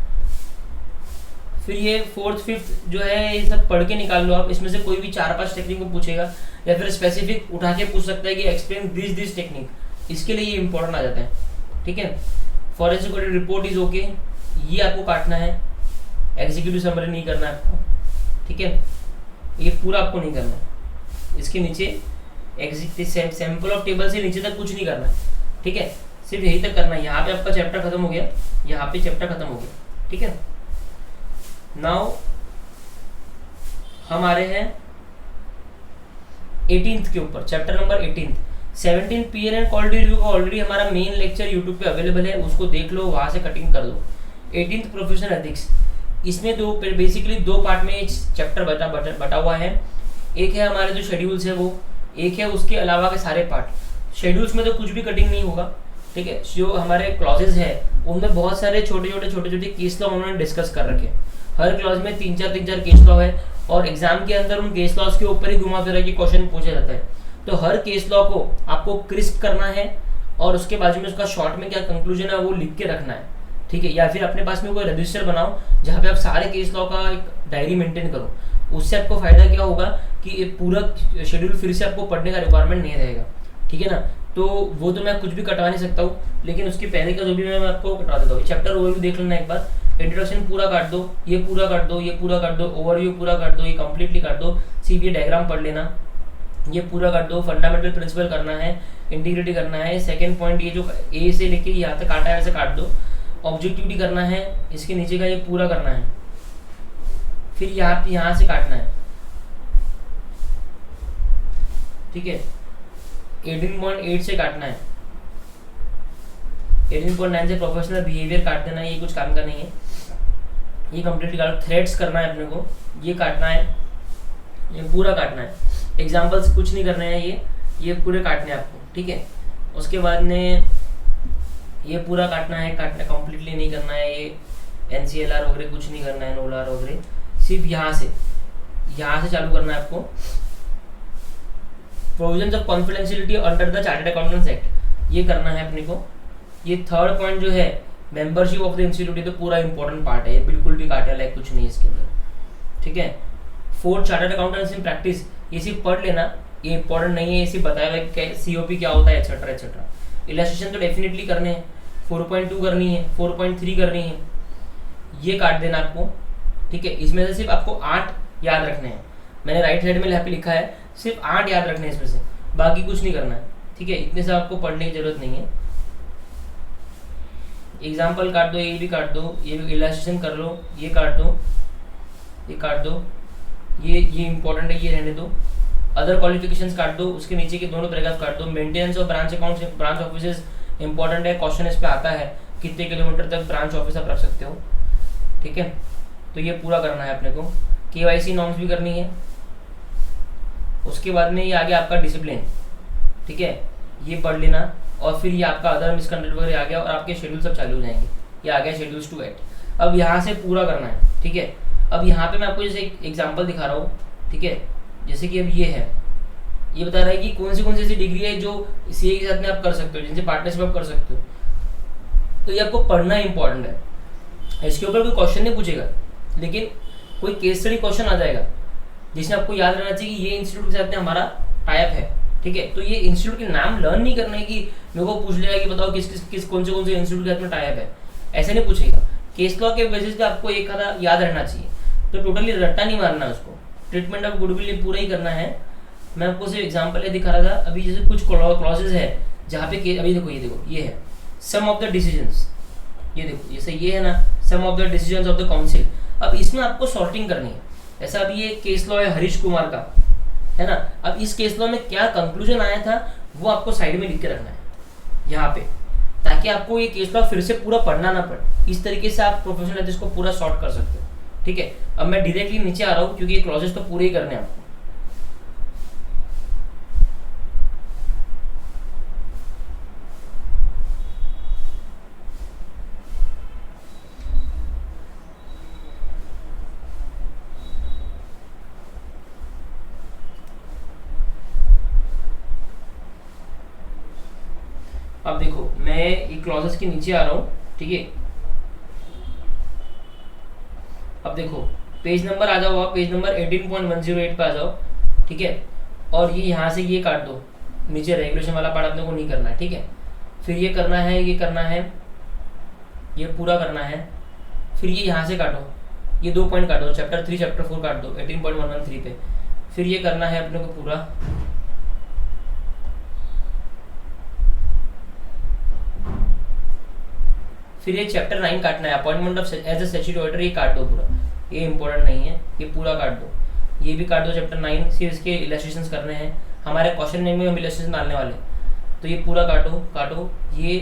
फिर ये 4th 5th जो है ये सब पढ़ के निकाल लो आप, इसमें से कोई भी 4-5 टेक्निक को पूछेगा या फिर स्पेसिफिक उठा के पूछ सकता है कि एक्सप्लेन दिस टेक्निक, इसके लिए ये इंपॉर्टेंट आ जाता है, ठीक है। Forensic audit report is okay, ये आपको काटना है, एग्जीक्यूटिव समरी नहीं करना है आपको, ठीक है, ये पूरा आपको नहीं करना है। इसके नीचे सैंपल ऑफ टेबल से नीचे तक कुछ नहीं करना है, ठीक है, सिर्फ यही तक करना है। यहाँ पे आपका चैप्टर खत्म हो गया, यहाँ पे चैप्टर खत्म हो गया, ठीक है। नाउ हम आ रहे हैं 18th के ऊपर, chapter number 18। 17 peer and quality review का ऑलरेडी हमारा मेन लेक्चर यूट्यूब पे अवेलेबल है, उसको देख लो, वहां से कटिंग कर दो। 18th प्रोफेशनल एथिक्स, इसमें बेसिकली 2 पार्ट में चैप्टर बटा हुआ है। एक है हमारे जो शेड्यूल्स है वो, एक है उसके अलावा के सारे पार्ट। शेड्यूल्स में तो कुछ भी कटिंग नहीं होगा, ठीक है। जो हमारे क्लॉजेज है उनमें बहुत सारे छोटे छोटे केस लॉ उन्होंने डिस्कस कर रखे। हर क्लॉज में 3-4 केस लॉ है और एग्जाम के अंदर उन केस लॉज के ऊपर ही घुमा फिरा के क्वेश्चन पूछा जाता है। तो हर केस लॉ को आपको क्रिस्प करना है और उसके बाजू में उसका शॉर्ट में क्या कंक्लूजन है वो लिख के रखना है, ठीक है। या फिर अपने पास में कोई रजिस्टर बनाओ जहाँ पे आप सारे केस लॉ का एक डायरी मेंटेन करो। उससे आपको फायदा क्या होगा कि पूरा शेड्यूल फिर से आपको पढ़ने का रिक्वायरमेंट नहीं रहेगा, ठीक है ना। तो वो तो मैं कुछ भी कटवा नहीं सकता हूँ, लेकिन उसके पहले का जो भी मैं आपको कटवा देता हूँ। चैप्टर ओवरव्यू देख लेना एक बार, इंट्रोडक्शन पूरा काट दो, ये पूरा काट दो, ये पूरा काट दो, ओवरव्यू पूरा काट दो, ये कंप्लीटली काट दो, सिर्फ ये डायग्राम पढ़ लेना, ये पूरा काट दो। फंडामेंटल प्रिंसिपल करना है, इंटीग्रिटी करना है। सेकंड पॉइंट ये जो ए से लेके यहाँ तक काटा है वैसे काट दो। ऑब्जेक्टिविटी करना है, इसके नीचे का ये पूरा करना है। फिर यहाँ से काटना है, ठीक है। 18.8 से काटना है, 18.9 से प्रोफेशनल बिहेवियर काट देना है, ये कुछ काम का नहीं है, ये कंप्लीटली काट। थ्रेड्स करना है अपने को, ये काटना है, ये पूरा काटना है। एग्जाम्पल्स कुछ नहीं करना है, ये पूरे काटने हैं आपको, ठीक है। उसके बाद में ये पूरा काटना है, कंप्लीटली नहीं करना है। ये NCLR वगैरह कुछ नहीं करना है, NOLR वगैरह, सिर्फ यहाँ से चालू करना है आपको। Provisions of confidentiality under the chartered accountants act, ये करना है अपने को। ये थर्ड पॉइंट जो है मेंबरशिप ऑफ द इंस्टीट्यूट, तो पूरा इंपॉर्टेंट पार्ट है, ये बिल्कुल भी काटे लायक कुछ नहीं इसके अंदर, ठीक है। 4th chartered accountants in practice, ये सिर्फ पढ़ लेना, ये इंपॉर्टेंट नहीं है, ये सिर्फ बताया हुआ है COP क्या होता है एक्सेट्रा एक्सेट्रा। इलस्ट्रेशन तो डेफिनेटली करने हैं, 4.2 करनी है, 4.3 करनी है, ये काट देना आपको, ठीक है, इसमें से सिर्फ आपको 8 याद रखने हैं। मैंने राइट साइड में यहाँ पे लिखा है, सिर्फ 8 याद रखने हैं इसमें से, बाकी कुछ नहीं करना है। ठीक है, इतने से आपको पढ़ने की जरूरत नहीं है। एग्जाम्पल काट दो, ये भी काट दो, ये इलास्ट्रेशन कर लो, ये काट दो, ये काट दो, ये इंपॉर्टेंट है, ये रहने दो। अदर क्वालिफिकेशंस काट दो, उसके नीचे के दोनों पैराग्राफ काट दो। Maintenance of branch accounts, branch offices important है, क्वेश्चन इस पे आता है, कितने किलोमीटर तक ब्रांच ऑफिस आप रख सकते हो। ठीक है, तो ये पूरा करना है अपने को। KYC नॉर्म्स भी करनी है। उसके बाद में ये आ गया आपका डिसिप्लिन। ठीक है, ये पढ़ लेना, और फिर ये आपका अदर मिसकंडक्ट वगैरह आ गया, और आपके शेड्यूल सब चालू हो जाएंगे। ये आ गया शेड्यूल्स टू एक्ट। अब यहाँ से पूरा करना है। ठीक है, अब यहाँ पे मैं आपको जैसे एक एग्जाम्पल दिखा रहा हूँ। ठीक है, जैसे कि अब ये है, ये बता रहा है कि कौन सी ऐसी डिग्री है जो CA के साथ में आप कर सकते हो, जिनसे पार्टनरशिप आप कर सकते हो। तो ये आपको पढ़ना इंपॉर्टेंट है। इसके ऊपर कोई क्वेश्चन नहीं पूछेगा, लेकिन कोई केस स्टडी क्वेश्चन आ जाएगा जिसमें आपको याद रहना चाहिए कि ये इंस्टीट्यूट के साथ में हमारा टाइप है। ठीक है, तो ये इंस्टीट्यूट के नाम लर्न नहीं करना है कि मेरे को पूछ लेगा कि बताओ किस कौन से इंस्टीट्यूट के साथ में टाइप है, ऐसे नहीं पूछेगा। केस लॉ के बेसिस पे आपको एक आधा याद रहना चाहिए, तो टोटली रट्टा नहीं मारना उसको। ट्रीटमेंट ऑफ गुडविल पूरा ही करना है। मैं आपको सिर्फ एग्जांपल ये दिखा रहा था। अभी जैसे कुछ क्लॉजेज है जहाँ पे अभी देखो, ये है सम ऑफ द डिसीजंस, ये देखो जैसे ये है ना, some of the decisions of the council. अब इसमें आपको सॉर्टिंग करनी है। ऐसा अभी ये केस लॉ है हरीश कुमार का, है ना। अब इस केस लॉ में क्या कंक्लूजन आया था वो आपको साइड में लिख के रखना है यहाँ पे, ताकि आपको ये केस लॉ फिर से पूरा पढ़ना ना पड़े। इस तरीके से आप प्रोफेशनल एथिक्स को पूरा सॉर्ट कर सकते हो। ठीक है, अब मैं डायरेक्टली नीचे आ रहा हूँ क्योंकि ये क्लॉजेस तो पूरे ही करने हैं आपको। अब देखो मैं ये क्लॉजेस के नीचे आ रहा हूँ। ठीक है, अब देखो पेज नंबर आ जाओ, आप पेज नंबर 18.108 पे आ जाओ। ठीक है, और ये यहाँ से ये काट दो, नीचे रेगुलेशन वाला पार्ट अपने को नहीं करना है। ठीक है, फिर ये करना है, ये करना है, ये पूरा करना है। फिर ये यहाँ से काटो, ये 2 पॉइंट काटो, चैप्टर 3 चैप्टर 4 काट दो 18.113 पे। फिर ये करना है अपने को पूरा। फिर ये चैप्टर 9 काटना है, appointment of as a statutory auditor, ये काट दो पूरा, ये इंपॉर्टेंट नहीं है, ये पूरा काट दो। ये भी काट दो चैप्टर 9। फिर इसके इलस्ट्रेशंस करने हैं, हमारे क्वेश्चन में हम इलस्ट्रेशन डालने वाले, तो ये पूरा काटो। ये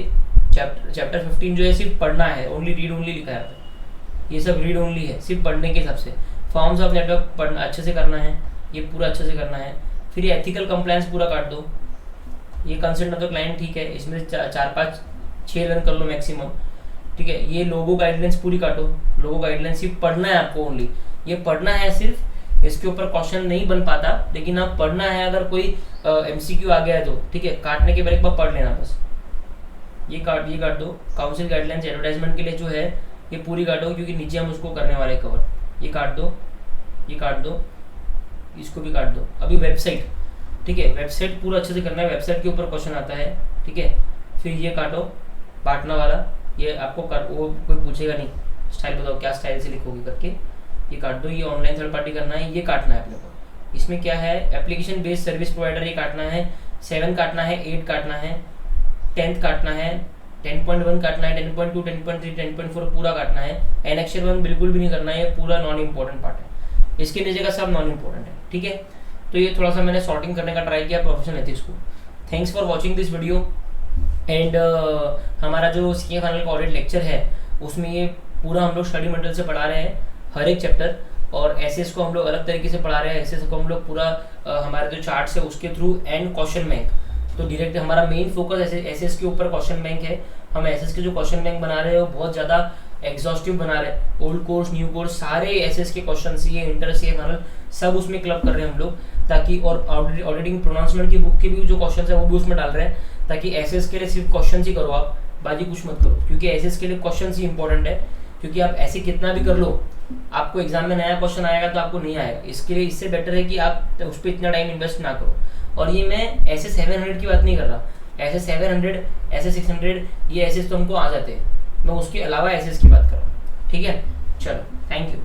चैप्टर 15 जो है सिर्फ पढ़ना है, ओनली रीड ओनली लिखा है, ये सब रीड ओनली है, सिर्फ पढ़ने के हिसाब से। फॉर्म्स ऑफ नेटवर्क पढ़ना अच्छे से करना है, ये पूरा अच्छे से करना है। फिर ये एथिकल कंप्लायंस पूरा काट दो। ये कंसेंट ऑफ द क्लाइंट, ठीक है, इसमें 4-5-6 रन कर लो मैक्सिमम। ठीक है, ये लोगो गाइडलाइंस पूरी काटो। लोगो गाइडलाइंस सिर्फ पढ़ना है आपको, ओनली ये पढ़ना है सिर्फ। इसके ऊपर क्वेश्चन नहीं बन पाता, लेकिन आप पढ़ना है। अगर कोई MCQ आ गया है तो ठीक है, काटने के बाद एक बार पढ़ लेना बस। ये काट दो। काउंसिल गाइडलाइंस एडवर्टाइजमेंट के लिए जो है ये पूरी काटो, क्योंकि नीचे हम उसको करने वाले कवर। ये काट दो, ये काट दो, इसको भी काट दो। अभी वेबसाइट, ठीक है, वेबसाइट पूरा अच्छे से करना है, वेबसाइट के ऊपर क्वेश्चन आता है। ठीक है, फिर ये काटो पाटना वाला, ये आपको वो कोई पूछेगा नहीं, स्टाइल बताओ क्या स्टाइल से लिखोगे करके, ये काट दो। ये ऑनलाइन थर्ड पार्टी करना है, ये काटना है अपने को। इसमें क्या है, एप्लीकेशन बेस्ड सर्विस प्रोवाइडर, ये काटना है। 7 काटना है, 8 काटना है, 10th काटना है, 10.1 काटना है, 10.2, 10.3, 10.4 पूरा काटना है। एनेक्चर 1 बिल्कुल भी नहीं करना है, ये पूरा नॉन इम्पोर्टेंट पार्ट है। इसके नीचे का सब नॉन इम्पोर्टेंट है। ठीक है, तो ये थोड़ा सा मैंने सॉर्टिंग करने का ट्राई किया प्रोफेशनल एथिक्स को। Thanks for watching this video. And हमारा जो CA फाइनल का ऑडिट लेक्चर है उसमें ये पूरा हम लोग स्टडी मटेरियल से पढ़ा रहे हैं, हर एक चैप्टर। और SS को हम लोग अलग तरीके से पढ़ा रहे हैं। SS को हम लोग पूरा हमारे जो चार्ट्स है उसके थ्रू एंड क्वेश्चन बैंक, तो डायरेक्ट हमारा मेन फोकस SS के ऊपर क्वेश्चन बैंक है। हम SS के जो क्वेश्चन बैंक बना रहे हैं वो बहुत ज़्यादा एग्जॉस्टिव बना रहे हैं। ओल्ड कोर्स, न्यू कोर्स, सारे SS के question, CA inter, CA final सब उसमें क्लब कर रहे हैं हम लोग, ताकि और ऑडिटिंग प्रोनाउंसमेंट की बुक के भी जो क्वेश्चन है वो भी उसमें डाल रहे हैं, ताकि SS के लिए सिर्फ क्वेश्चन ही करो आप, बाकी कुछ मत करो। क्योंकि SS के लिए क्वेश्चन ही इंपॉर्टेंट है, क्योंकि आप ऐसे कितना भी कर लो, आपको एग्जाम में नया क्वेश्चन आएगा तो आपको नहीं आएगा। इसके लिए इससे बेटर है कि आप उस पर इतना टाइम इन्वेस्ट ना करो। और ये मैं ऐसे 700 की बात नहीं कर रहा, ऐसे 700, ऐसे 600, ये SS तो हमको आ जाते हैं। मैं उसके अलावा SS की बात कर रहा हूँ। ठीक है, चलो, थैंक यू।